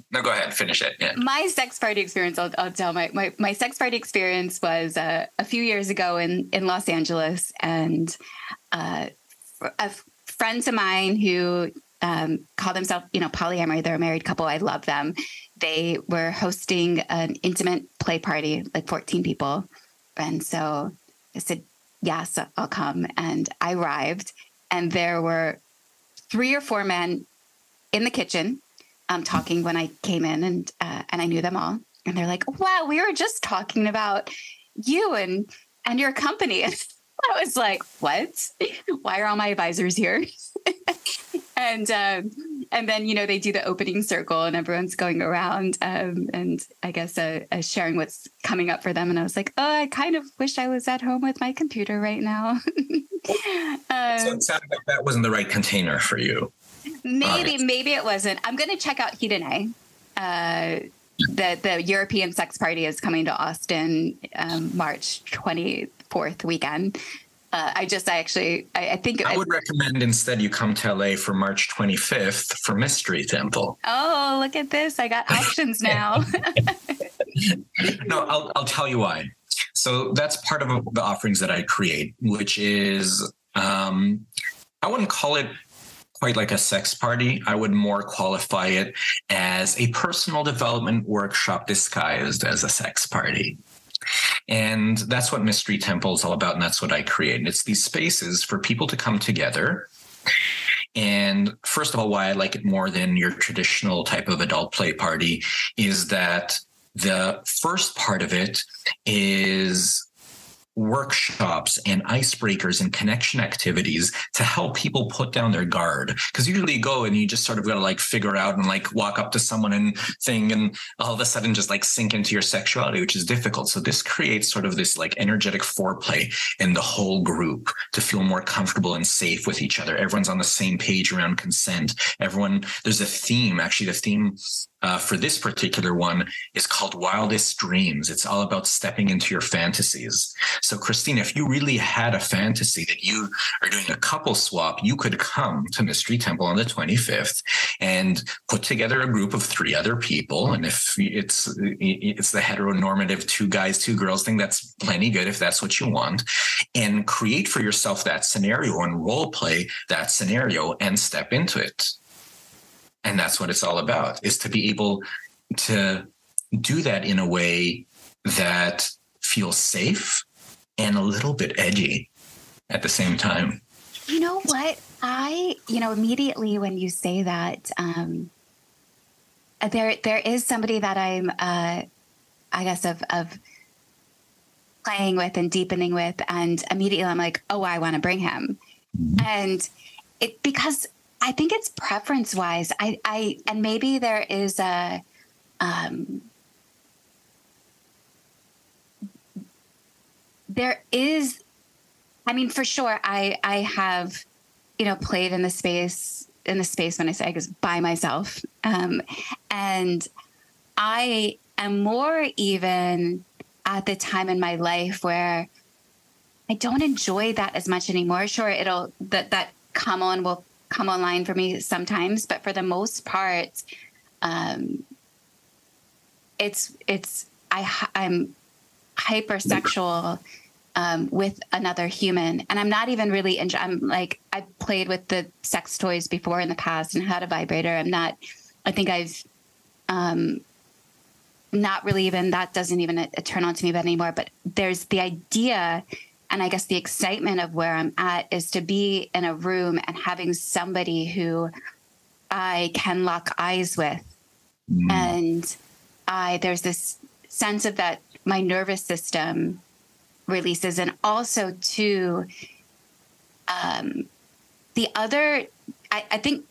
No, go ahead. Finish it. Yeah. My sex party experience, I'll tell my sex party experience was a few years ago in Los Angeles, and friends of mine who call themselves, you know, polyamory. They're a married couple. I love them. They were hosting an intimate play party, like 14 people. And so I said, yes, I'll come. And I arrived, and there were 3 or 4 men in the kitchen talking when I came in, and I knew them all. And they're like, wow, we were just talking about you and your company. I was like, what? Why are all my advisors here? And then, you know, they do the opening circle and everyone's going around and I guess sharing what's coming up for them. And I was like, oh, I kind of wish I was at home with my computer right now. So it sounded like that wasn't the right container for you. Maybe it wasn't. I'm going to check out Hidene. The European sex party is coming to Austin March 24th weekend. I think I would recommend instead you come to LA for March 25th for Mystery Temple. Oh, look at this. I got options now. No, I'll tell you why. So that's part of the offerings that I create, which is, I wouldn't call it quite like a sex party. I would more qualify it as a personal development workshop disguised as a sex party. And that's what Mystery Temple is all about. And that's what I create. And it's these spaces for people to come together. And first of all, why I like it more than your traditional type of adult play party is that the first part of it is workshops and icebreakers and connection activities to help people put down their guard. Because usually you go and you just sort of got to like figure out and like walk up to someone and thing and all of a sudden just like sink into your sexuality, which is difficult. So this creates sort of this like energetic foreplay in the whole group to feel more comfortable and safe with each other. Everyone's on the same page around consent. There's a theme, actually the theme for this particular one is called Wildest Dreams. It's all about stepping into your fantasies. So Christine, if you really had a fantasy that you are doing a couple swap, you could come to Mystery Temple on the 25th and put together a group of 3 other people. And if it's the heteronormative 2 guys, 2 girls thing, that's plenty good if that's what you want. And create for yourself that scenario and role play that scenario and step into it. And that's what it's all about, is to be able to do that in a way that feels safe and a little bit edgy at the same time. You know what? Immediately when you say that, there is somebody that I'm, I guess, of playing with and deepening with. And immediately I'm like, oh, I want to bring him. Mm-hmm. And because I think it's preference wise. And maybe there is for sure. I have, played in the space when I say, I guess, by myself. And I am more even at the time in my life where I don't enjoy that as much anymore. Sure, that come online for me sometimes, but for the most part, I'm hypersexual with another human, and I'm not even really I've played with the sex toys before in the past and had a vibrator. I think I've not really even, that doesn't even turn on to me anymore, but there's the idea And I guess the excitement of where I'm at is to be in a room and having somebody who I can lock eyes with. And there's this sense of that my nervous system releases. And also too, the other, I think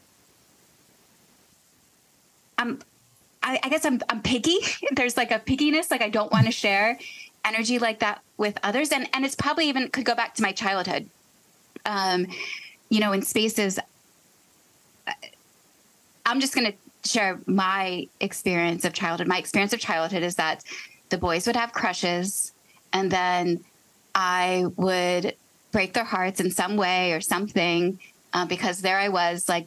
I guess I'm picky. There's like a pickiness, like I don't want to share energy like that with others. And it's probably even could go back to my childhood. In spaces, I'm just going to share my experience of childhood. My experience of childhood is that the boys would have crushes, and then I would break their hearts in some way or something, because there I was, like,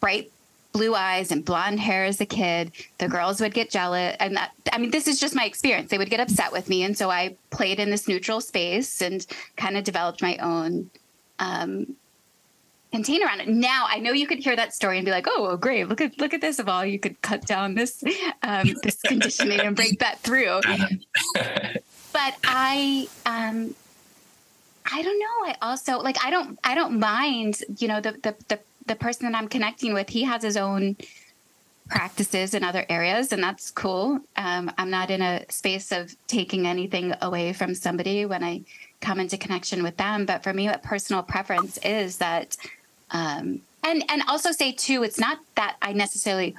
bright blue eyes and blonde hair as a kid. The girls would get jealous. And this is just my experience. They would get upset with me. And so I played in this neutral space and kind of developed my own container around it. Now I know you could hear that story and be like, oh, great. Look at this. Of all, you could cut down this, this conditioning and break that through. But I don't know. I also, like, I don't mind, the person that I'm connecting with. He has his own practices in other areas, and that's cool. I'm not in a space of taking anything away from somebody when I come into connection with them. But for me, what personal preference is that, and also say too, it's not that I necessarily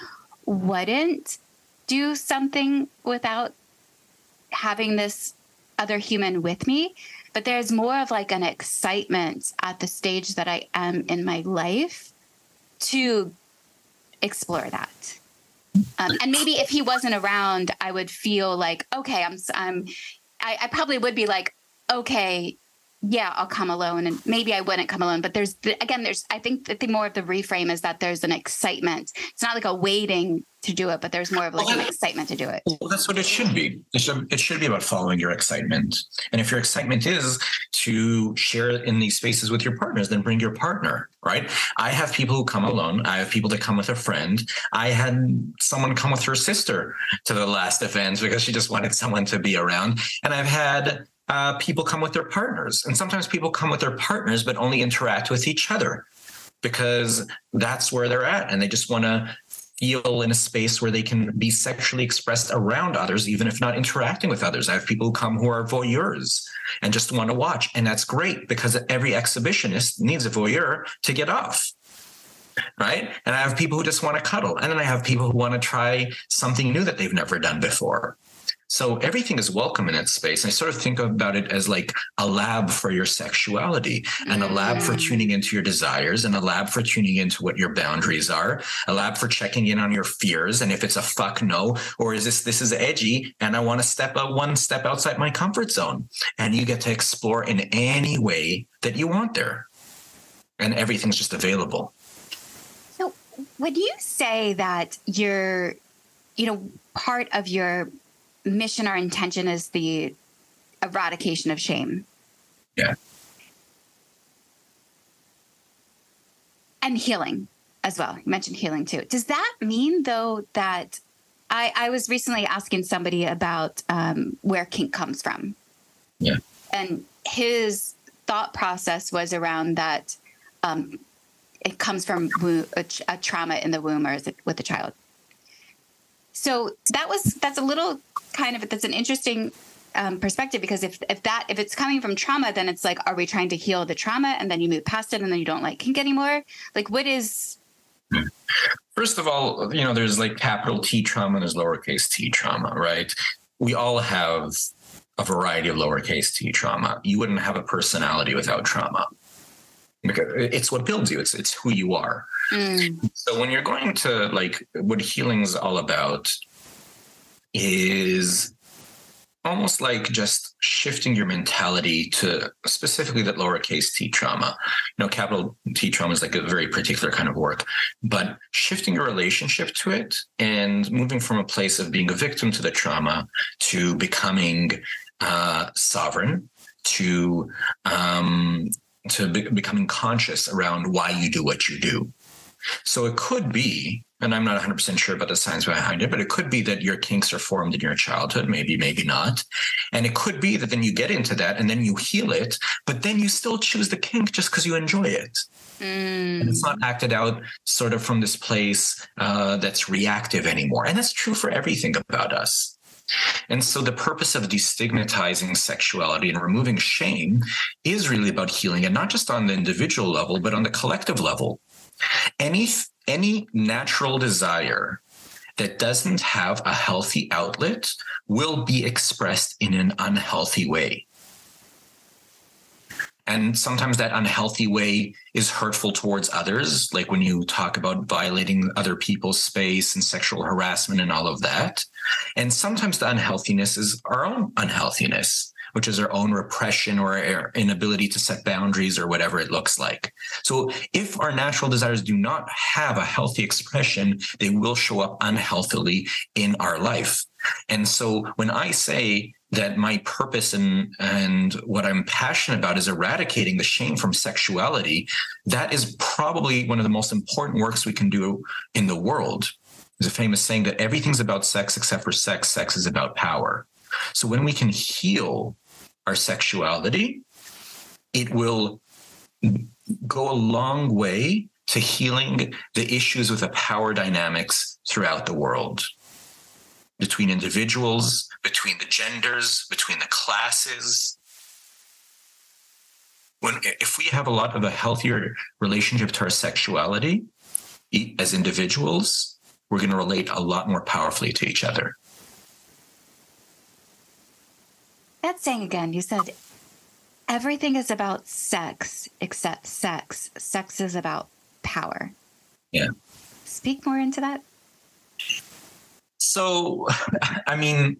wouldn't do something without having this other human with me, but there's more of like an excitement at the stage that I am in my life to explore that. And maybe if he wasn't around, I would feel like, okay, I probably would be like, okay, yeah, I'll come alone. And maybe I wouldn't come alone. But I think the more of the reframe is that there's an excitement. It's not like a waiting to do it, but there's more of like an excitement to do it. Well, that's what it should be. It should be about following your excitement. And if your excitement is to share in these spaces with your partners, then bring your partner, right? I have people who come alone. I have people that come with a friend. I had someone come with her sister to the last event because she just wanted someone to be around. And I've had people come with their partners. And sometimes people come with their partners, but only interact with each other because that's where they're at. And they just want to feel in a space where they can be sexually expressed around others, even if not interacting with others. I have people who come who are voyeurs and just want to watch. And that's great because every exhibitionist needs a voyeur to get off. Right. And I have people who just want to cuddle. And then I have people who want to try something new that they've never done before. So everything is welcome in that space. I sort of think about it as like a lab for your sexuality and a lab for tuning into your desires and a lab for tuning into what your boundaries are, a lab for checking in on your fears. And if it's a fuck no, or is this is edgy and I want to step one step outside my comfort zone, and you get to explore in any way that you want there. And everything's just available. So would you say that part of your mission or intention is the eradication of shame? Yeah. And healing as well. You mentioned healing too. Does that mean though that I was recently asking somebody about where kink comes from? Yeah. And his thought process was around that it comes from a trauma in the womb or with the child. So that's a little that's an interesting perspective, because if it's coming from trauma, then it's like, are we trying to heal the trauma and then you move past it and then you don't like kink anymore? Like, what is? First of all, there's like capital T trauma and there's lowercase t trauma, right? We all have a variety of lowercase t trauma. You wouldn't have a personality without trauma. Because it's what builds you. It's who you are. So when you're going to what healing is all about is almost like just shifting your mentality to specifically that lowercase t trauma. Capital T trauma is like a very particular kind of work, but shifting your relationship to it and moving from a place of being a victim to the trauma to becoming sovereign, to becoming conscious around why you do what you do. So it could be, and I'm not 100% sure about the science behind it, but it could be that your kinks are formed in your childhood, maybe, maybe not. And it could be that then you get into that and then you heal it, but then you still choose the kink just because you enjoy it. And it's not acted out sort of from this place that's reactive anymore. And that's true for everything about us. And so the purpose of destigmatizing sexuality and removing shame is really about healing, and not just on the individual level, but on the collective level. Any natural desire that doesn't have a healthy outlet will be expressed in an unhealthy way. And sometimes that unhealthy way is hurtful towards others, like when you talk about violating other people's space and sexual harassment and all of that. And sometimes the unhealthiness is our own unhealthiness, which is our own repression or our inability to set boundaries or whatever it looks like. So if our natural desires do not have a healthy expression, they will show up unhealthily in our life. And so when I say that my purpose and what I'm passionate about is eradicating the shame from sexuality, that is probably one of the most important works we can do in the world. There's a famous saying that everything's about sex except for sex. Sex is about power. So when we can heal our sexuality, it will go a long way to healing the issues with the power dynamics throughout the world, between individuals, between the genders, between the classes. If we have a lot of a healthier relationship to our sexuality as individuals, we're going to relate a lot more powerfully to each other. That saying again, you said everything is about sex except sex. Sex is about power. Yeah. Speak more into that. So, I mean,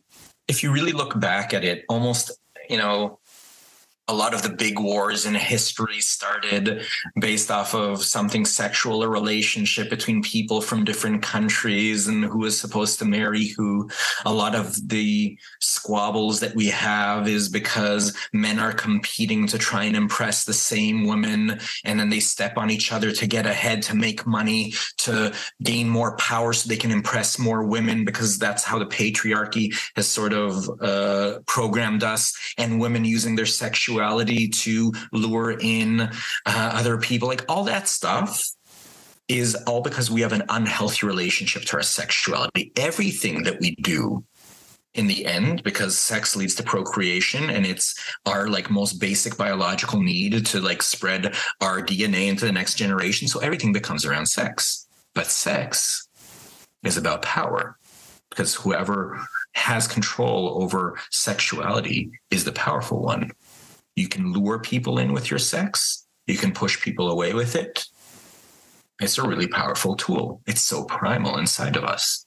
if you really look back at it, almost, a lot of the big wars in history started based off of something sexual, a relationship between people from different countries and who is supposed to marry who. A lot of the squabbles that we have is because men are competing to try and impress the same women, and then they step on each other to get ahead, to make money, to gain more power so they can impress more women, because that's how the patriarchy has sort of programmed us, and women using their sexuality to lure in other people. Like, all that stuff is all because we have an unhealthy relationship to our sexuality. Everything that we do in the end, because sex leads to procreation and it's our most basic biological need to spread our DNA into the next generation. So everything becomes around sex. But sex is about power, because whoever has control over sexuality is the powerful one. You can lure people in with your sex. You can push people away with it. It's a really powerful tool. It's so primal inside of us.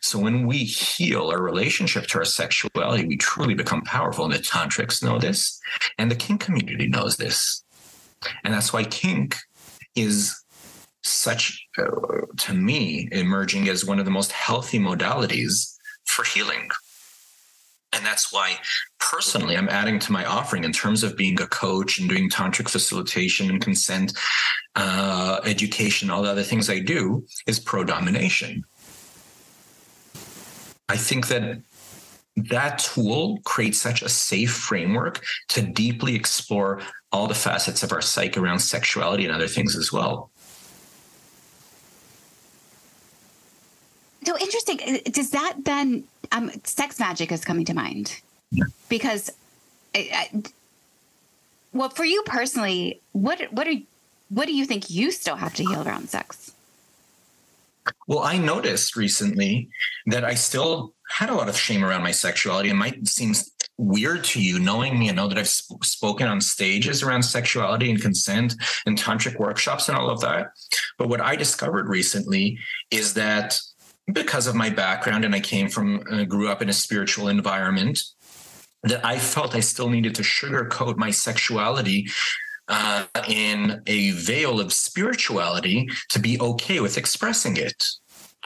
So when we heal our relationship to our sexuality, we truly become powerful. And the tantrics know this, and the kink community knows this. And that's why kink is such, to me, emerging as one of the most healthy modalities for healing. And that's why, personally, I'm adding to my offering in terms of being a coach and doing tantric facilitation and consent education, all the other things I do, is pro-domination. I think that tool creates such a safe framework to deeply explore all the facets of our psyche around sexuality and other things as well. So interesting. Does that then, sex magic is coming to mind? Yeah. Because, for you personally, what do you think you still have to heal around sex? Well, I noticed recently that I still had a lot of shame around my sexuality. It might seem weird to you, knowing me. I know that I've spoken on stages around sexuality and consent and tantric workshops and all of that. But what I discovered recently is that, because of my background, and I grew up in a spiritual environment, that I felt I still needed to sugarcoat my sexuality in a veil of spirituality to be okay with expressing it.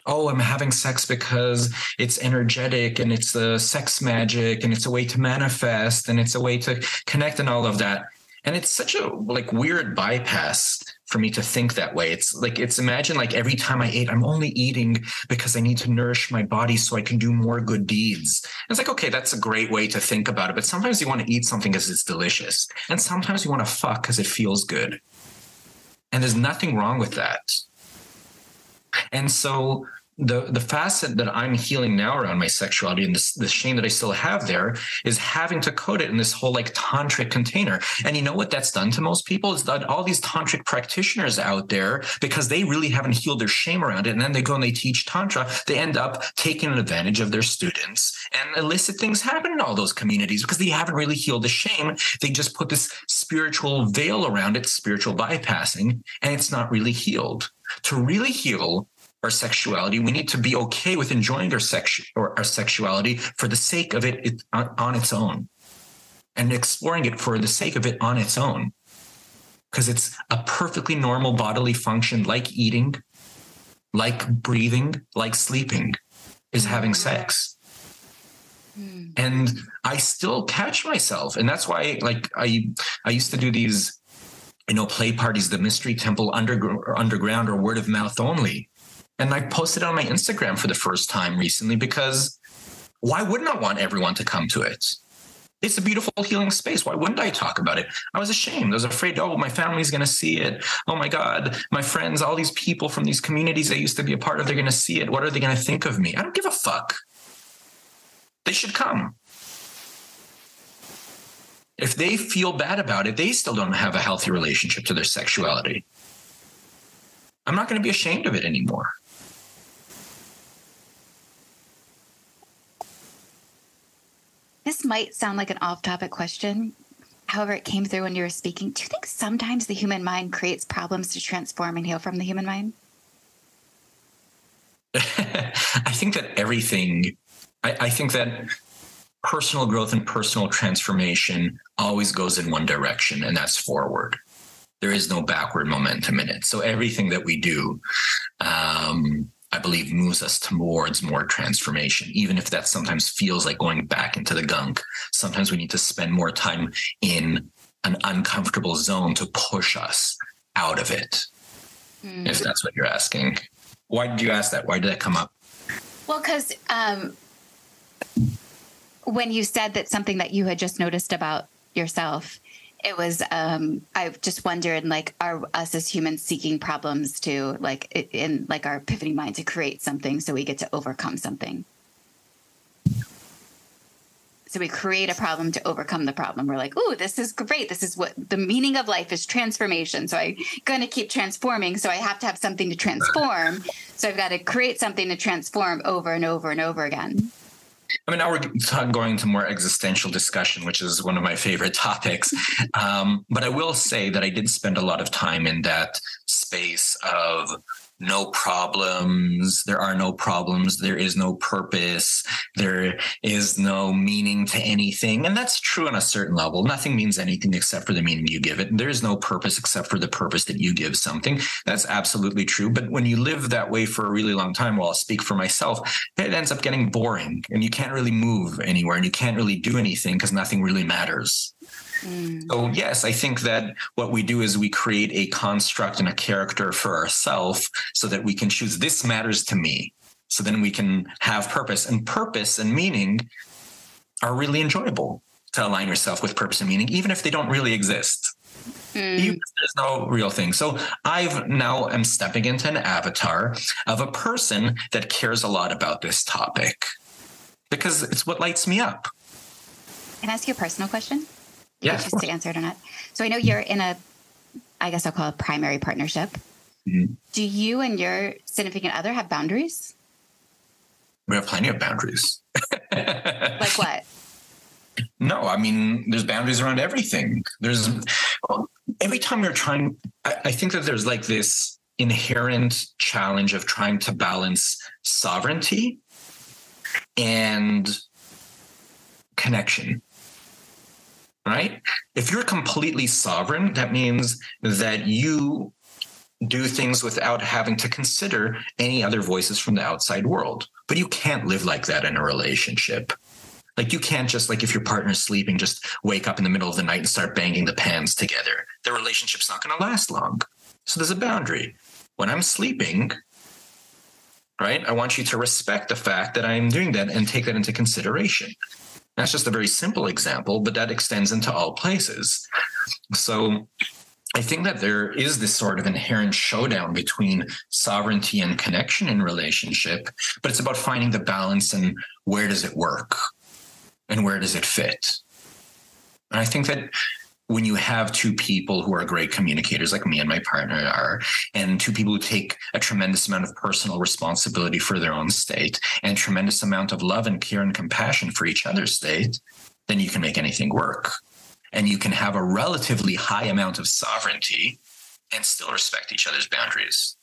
Oh, I'm having sex because it's energetic and it's the sex magic and it's a way to manifest and it's a way to connect and all of that. And it's such a like weird bypass for me to think that way. It's imagine like every time I ate, I'm only eating because I need to nourish my body so I can do more good deeds. And it's like, okay, that's a great way to think about it. But sometimes you want to eat something because it's delicious. And sometimes you want to fuck because it feels good. And there's nothing wrong with that. And so the facet that I'm healing now around my sexuality and the shame that I still have there is having to code it in this whole like tantric container. And you know what that's done to most people is that all these tantric practitioners out there, because they really haven't healed their shame around it, and then they go and they teach tantra, they end up taking advantage of their students, and illicit things happen in all those communities because they haven't really healed the shame. They just put this spiritual veil around it, spiritual bypassing, and it's not really healed. To really heal our sexuality, we need to be okay with enjoying our sexuality for the sake of it on its own, and exploring it for the sake of it on its own, because it's a perfectly normal bodily function, like eating, like breathing, like sleeping, is having sex. And I still catch myself, and that's why like I used to do these, play parties, the Mystery Temple underground or word of mouth only. And I posted on my Instagram for the first time recently because why wouldn't I want everyone to come to it? It's a beautiful healing space. Why wouldn't I talk about it? I was ashamed. I was afraid, my family's going to see it. Oh my God, my friends, all these people from these communities I used to be a part of, they're going to see it. What are they going to think of me? I don't give a fuck. They should come. If they feel bad about it, they still don't have a healthy relationship to their sexuality. I'm not going to be ashamed of it anymore. This might sound like an off-topic question. However, it came through when you were speaking. Do you think sometimes the human mind creates problems to transform and heal from the human mind? I think that I think that personal growth and personal transformation always goes in one direction, and that's forward. There is no backward momentum in it. So everything that we do, I believe, moves us towards more transformation, even if that sometimes feels like going back into the gunk. Sometimes we need to spend more time in an uncomfortable zone to push us out of it, if that's what you're asking. Why did you ask that? Why did that come up? Well, because when you said that something that you had just noticed about yourself, it was, I just wondered, like, are us as humans seeking problems to, like, in like our pivoting mind to create something so we get to overcome something? So we create a problem to overcome the problem. We're like, ooh, this is great. This is what the meaning of life is, transformation. So I'm going to keep transforming. So I have to have something to transform. So I've got to create something to transform over and over and over again. I mean, now we're going to more existential discussion, which is one of my favorite topics. But I will say that I did spend a lot of time in that space of no problems. There are no problems. There is no purpose. There is no meaning to anything. And that's true on a certain level. Nothing means anything except for the meaning you give it. There is no purpose except for the purpose that you give something. That's absolutely true. But when you live that way for a really long time, well, I'll speak for myself, it ends up getting boring and you can't really move anywhere and you can't really do anything because nothing really matters. So yes, I think that what we do is we create a construct and a character for ourselves so that we can choose, this matters to me. So then we can have purpose and meaning are really enjoyable to align yourself with purpose and meaning, even if they don't really exist. Even if there's no real thing. So I've now am stepping into an avatar of a person that cares a lot about this topic because it's what lights me up. Can I ask you a personal question? Yeah, choose to answer it or not. So I know you're in a, I guess I'll call it primary partnership. Do you and your significant other have boundaries? We have plenty of boundaries. Like what? No, I mean, there's boundaries around everything. Every time you're trying, I think that there's like this inherent challenge of trying to balance sovereignty and connection. Right? If you're completely sovereign, that means that you do things without having to consider any other voices from the outside world. But you can't live like that in a relationship. Like you can't just like, if your partner's sleeping, just wake up in the middle of the night and start banging the pans together. The relationship's not going to last long. So there's a boundary. When I'm sleeping, right, I want you to respect the fact that I'm doing that and take that into consideration. That's just a very simple example, but that extends into all places. So I think that there is this sort of inherent showdown between sovereignty and connection in relationship, but it's about finding the balance and where does it work and where does it fit. And I think that when you have two people who are great communicators, like me and my partner are, and two people who take a tremendous amount of personal responsibility for their own state and a tremendous amount of love and care and compassion for each other's state, then you can make anything work. And you can have a relatively high amount of sovereignty and still respect each other's boundaries.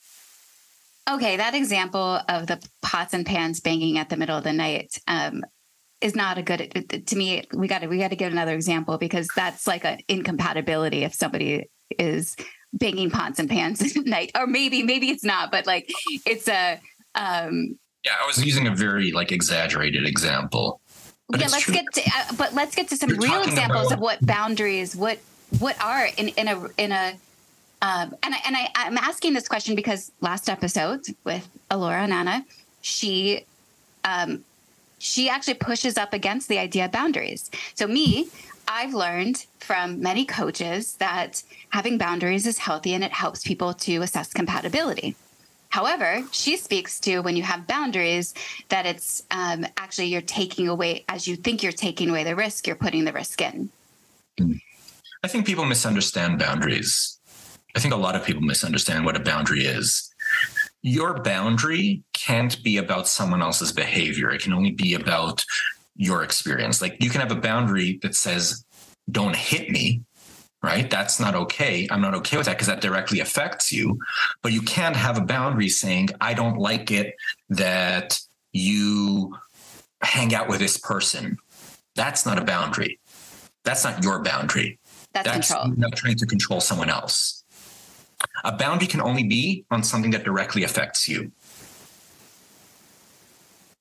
Okay, that example of the pots and pans banging at the middle of the night is not a good, to me. We got to give another example, because that's like an incompatibility if somebody is banging pots and pans at night, or maybe it's not, but like it's a. Yeah, I was using a very like exaggerated example. But yeah, let's get to some real examples of what boundaries, what are in a. I'm asking this question because last episode with Alora and Anna, she actually pushes up against the idea of boundaries. So I've learned from many coaches that having boundaries is healthy and it helps people to assess compatibility. However, she speaks to when you have boundaries that it's actually you're taking away, as you think you're taking away the risk, you're putting the risk in. I think people misunderstand boundaries. I think a lot of people misunderstand what a boundary is. Your boundary can't be about someone else's behavior. It can only be about your experience. Like you can have a boundary that says, don't hit me, right? That's not okay. I'm not okay with that because that directly affects you. But you can't have a boundary saying, I don't like it that you hang out with this person. That's not a boundary. That's not your boundary. That's control. Not trying to control someone else. A boundary can only be on something that directly affects you.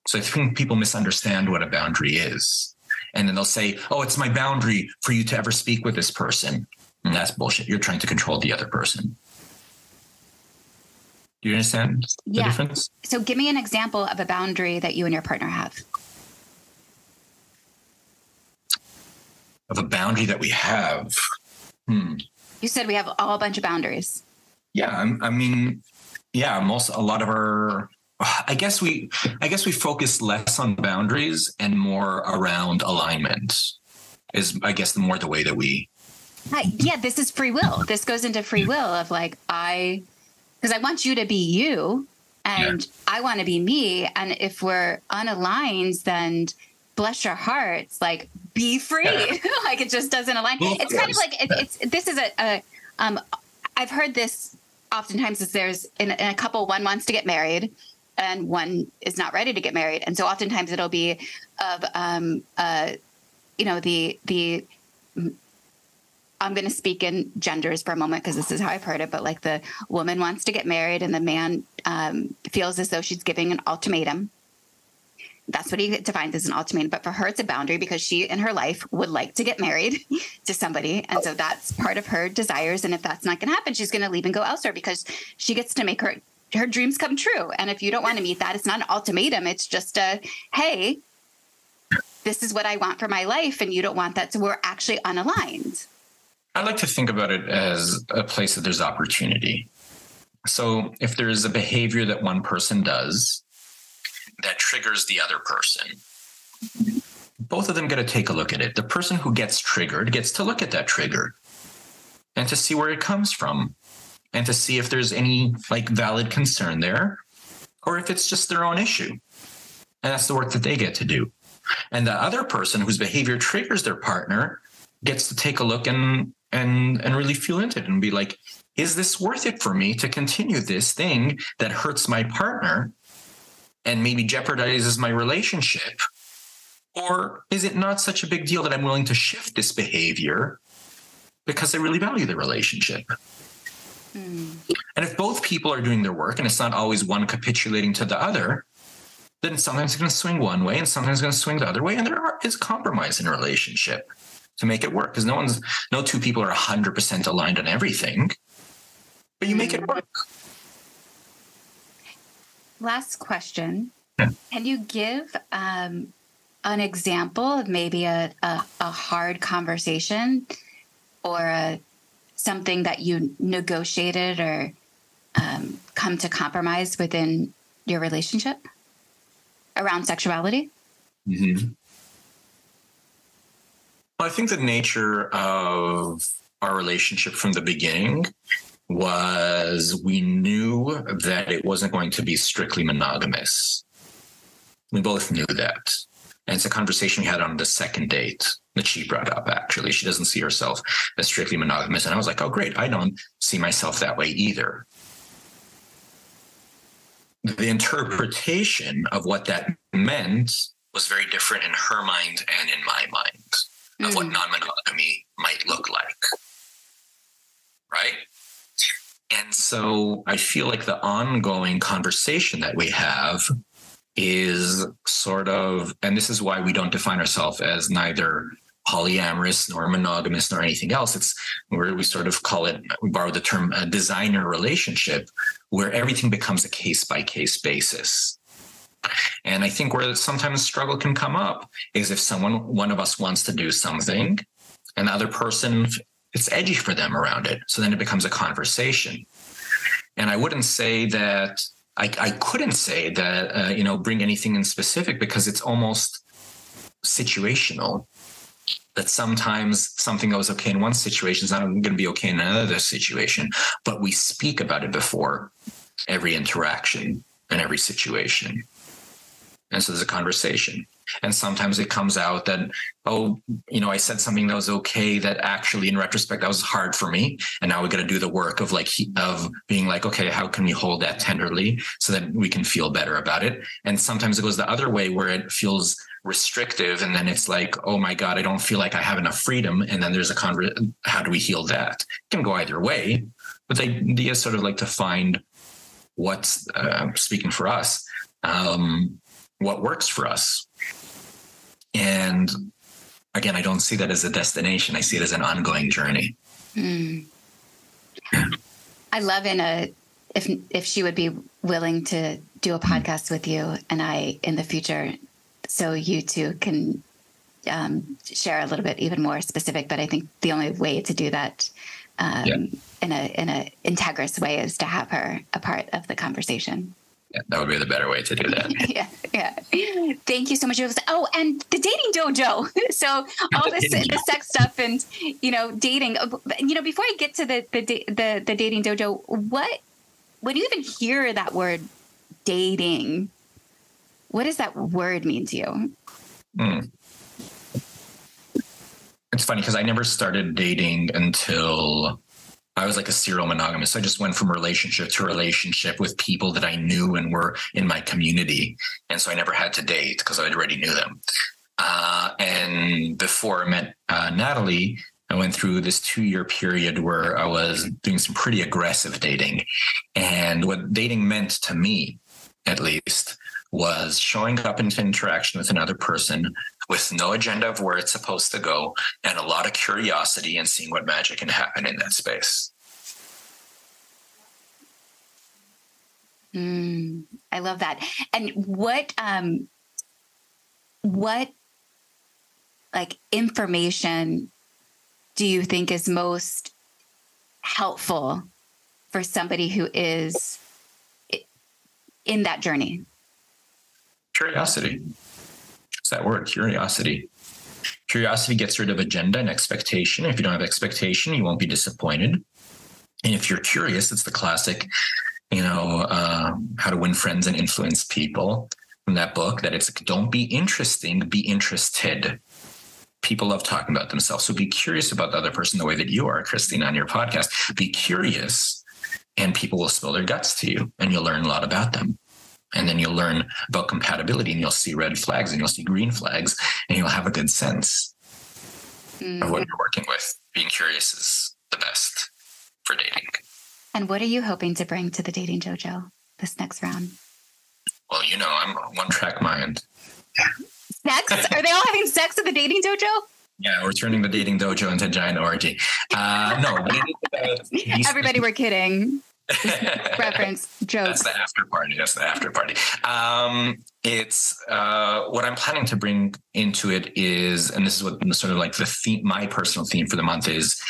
So I think people misunderstand what a boundary is. And then they'll say, oh, it's my boundary for you to ever speak with this person. And that's bullshit. You're trying to control the other person. Do you understand the difference? So give me an example of a boundary that you and your partner have. Of a boundary that we have. You said we have a bunch of boundaries. Yeah, a lot of our, I guess we focus less on boundaries and more around alignment is, I guess, the way that we. This is free will. This goes into free will of like, because I want you to be you and I want to be me. And if we're unaligned, then bless your hearts, like be free. Like it just doesn't align. Well, it's kind of like, this is I've heard this oftentimes is there's in a couple, one wants to get married and one is not ready to get married. And so oftentimes it'll be of, the I'm going to speak in genders for a moment because this is how I've heard it, but like the woman wants to get married and the man feels as though she's giving an ultimatum. That's what he defines as an ultimatum. But for her, it's a boundary because she in her life would like to get married to somebody. And so that's part of her desires. And if that's not going to happen, she's going to leave and go elsewhere because she gets to make her dreams come true. And if you don't want to meet that, it's not an ultimatum. It's just hey, this is what I want for my life. And you don't want that. So we're actually unaligned. I like to think about it as a place that there's opportunity. So if there's a behavior that one person does that triggers the other person, both of them got to take a look at it. The person who gets triggered gets to look at that trigger and to see where it comes from and to see if there's any like valid concern there or if it's just their own issue. And that's the work that they get to do. And the other person whose behavior triggers their partner gets to take a look and really feel into it and be like, is this worth it for me to continue this thing that hurts my partner and maybe jeopardizes my relationship? Or is it not such a big deal that I'm willing to shift this behavior because I really value the relationship? And if both people are doing their work and it's not always one capitulating to the other, then sometimes it's going to swing one way and sometimes it's going to swing the other way. And is compromise in a relationship to make it work, because no two people are 100% aligned on everything, but you make it work. Last question. Can you give an example of maybe a hard conversation or something that you negotiated or come to compromise within your relationship around sexuality? Mm-hmm. Well, I think the nature of our relationship from the beginning was we knew that it wasn't going to be strictly monogamous. We both knew that. And it's a conversation we had on the second date that she brought up, actually. She doesn't see herself as strictly monogamous. And I was like, oh, great. I don't see myself that way either. The interpretation of what that meant was very different in her mind and in my mind of what non-monogamy might look like. Right? And so I feel like the ongoing conversation that we have is sort of, and this is why we don't define ourselves as neither polyamorous nor monogamous nor anything else. It's where we sort of call it, we borrow the term a designer relationship, where everything becomes a case by case basis. And I think where sometimes struggle can come up is if one of us wants to do something and the other person, it's edgy for them around it. So then it becomes a conversation. And I wouldn't say that, I couldn't say that, bring anything in specific, because it's almost situational. That sometimes something goes okay in one situation is not going to be okay in another situation, but we speak about it before every interaction and every situation. And so there's a conversation. And sometimes it comes out that, I said something that was okay that actually in retrospect, that was hard for me. And now we got to do the work of being like, okay, how can we hold that tenderly so that we can feel better about it? And sometimes it goes the other way where it feels restrictive. And then it's like, oh my God, I don't feel like I have enough freedom. And then there's how do we heal that? It can go either way. But the idea is sort of like to find what's, speaking for us, what works for us. And again, I don't see that as a destination. I see it as an ongoing journey. I love if she would be willing to do a podcast with you and I in the future, so you two can share a little bit even more specific. But I think the only way to do that in a integrous way is to have her a part of the conversation. Yeah, that would be the better way to do that. Yeah. Thank you so much. Oh, and the dating dojo. So all this the sex stuff and dating. Before I get to the dating dojo, when you even hear that word dating, what does that word mean to you? It's funny because I never started dating until I was like a serial monogamous. I just went from relationship to relationship with people that I knew and were in my community. And so I never had to date because I already knew them. And before I met Natalie, I went through this 2-year period where I was doing some pretty aggressive dating. And what dating meant to me, at least, was showing up into interaction with another person with no agenda of where it's supposed to go and a lot of curiosity and seeing what magic can happen in that space. I love that. And what like information do you think is most helpful for somebody who is in that journey? Curiosity. It's that word, curiosity. Curiosity gets rid of agenda and expectation. If you don't have expectation, you won't be disappointed. And if you're curious, it's the classic, How to Win Friends and Influence People from that book, that it's don't be interesting, be interested. People love talking about themselves. So be curious about the other person the way that you are, Christine, on your podcast. Be curious and people will spill their guts to you and you'll learn a lot about them. And then you'll learn about compatibility and you'll see red flags and you'll see green flags and you'll have a good sense of what you're working with. Being curious is the best for dating. And what are you hoping to bring to the Dating JoJo this next round? Well, I'm a one-track mind. Sex? Are they all having sex at the dating dojo? Yeah, we're turning the dating dojo into a giant orgy. No. Everybody, we're kidding. Reference jokes. That's the after party. It's what I'm planning to bring into it is, and this is what sort of like the theme, my personal theme for the month is,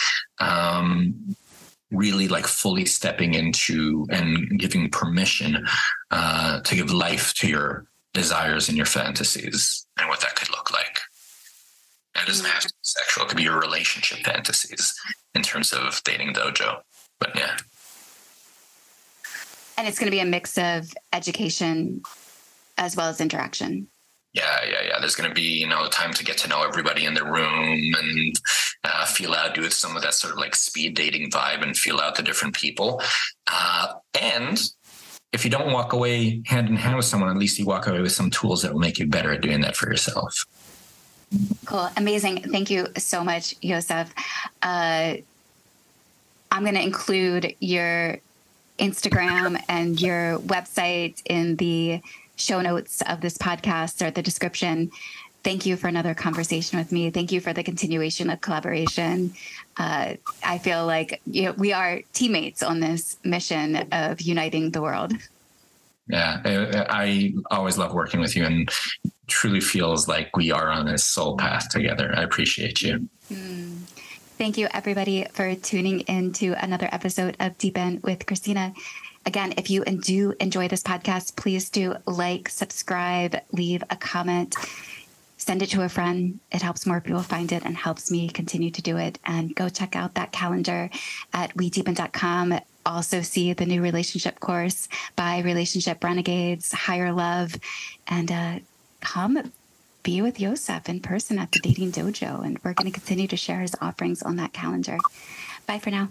really like fully stepping into and giving permission to give life to your desires and your fantasies and what that could look like. And it doesn't have to be sexual. It could be your relationship fantasies in terms of dating dojo. But yeah. And it's going to be a mix of education as well as interaction. Yeah. There's going to be, time to get to know everybody in the room and feel out, do some of that sort of like speed dating vibe and feel out the different people. And if you don't walk away hand in hand with someone, at least you walk away with some tools that will make you better at doing that for yourself. Cool. Amazing. Thank you so much, Yossef. I'm going to include your Instagram and your website in the show notes of this podcast or the description. Thank you for another conversation with me. Thank you for the continuation of collaboration. I feel like we are teammates on this mission of uniting the world. Yeah, I always love working with you and truly feels like we are on this soul path together. I appreciate you. Thank you, everybody, for tuning in to another episode of Deep In with Christina. Again, if you do enjoy this podcast, please do like, subscribe, leave a comment, send it to a friend. It helps more people find it and helps me continue to do it. And go check out that calendar at wedeepen.com. Also see the new relationship course by Relationship Renegades, Higher Love, and come be with Yossef in person at the Dating Dojo. And we're going to continue to share his offerings on that calendar. Bye for now.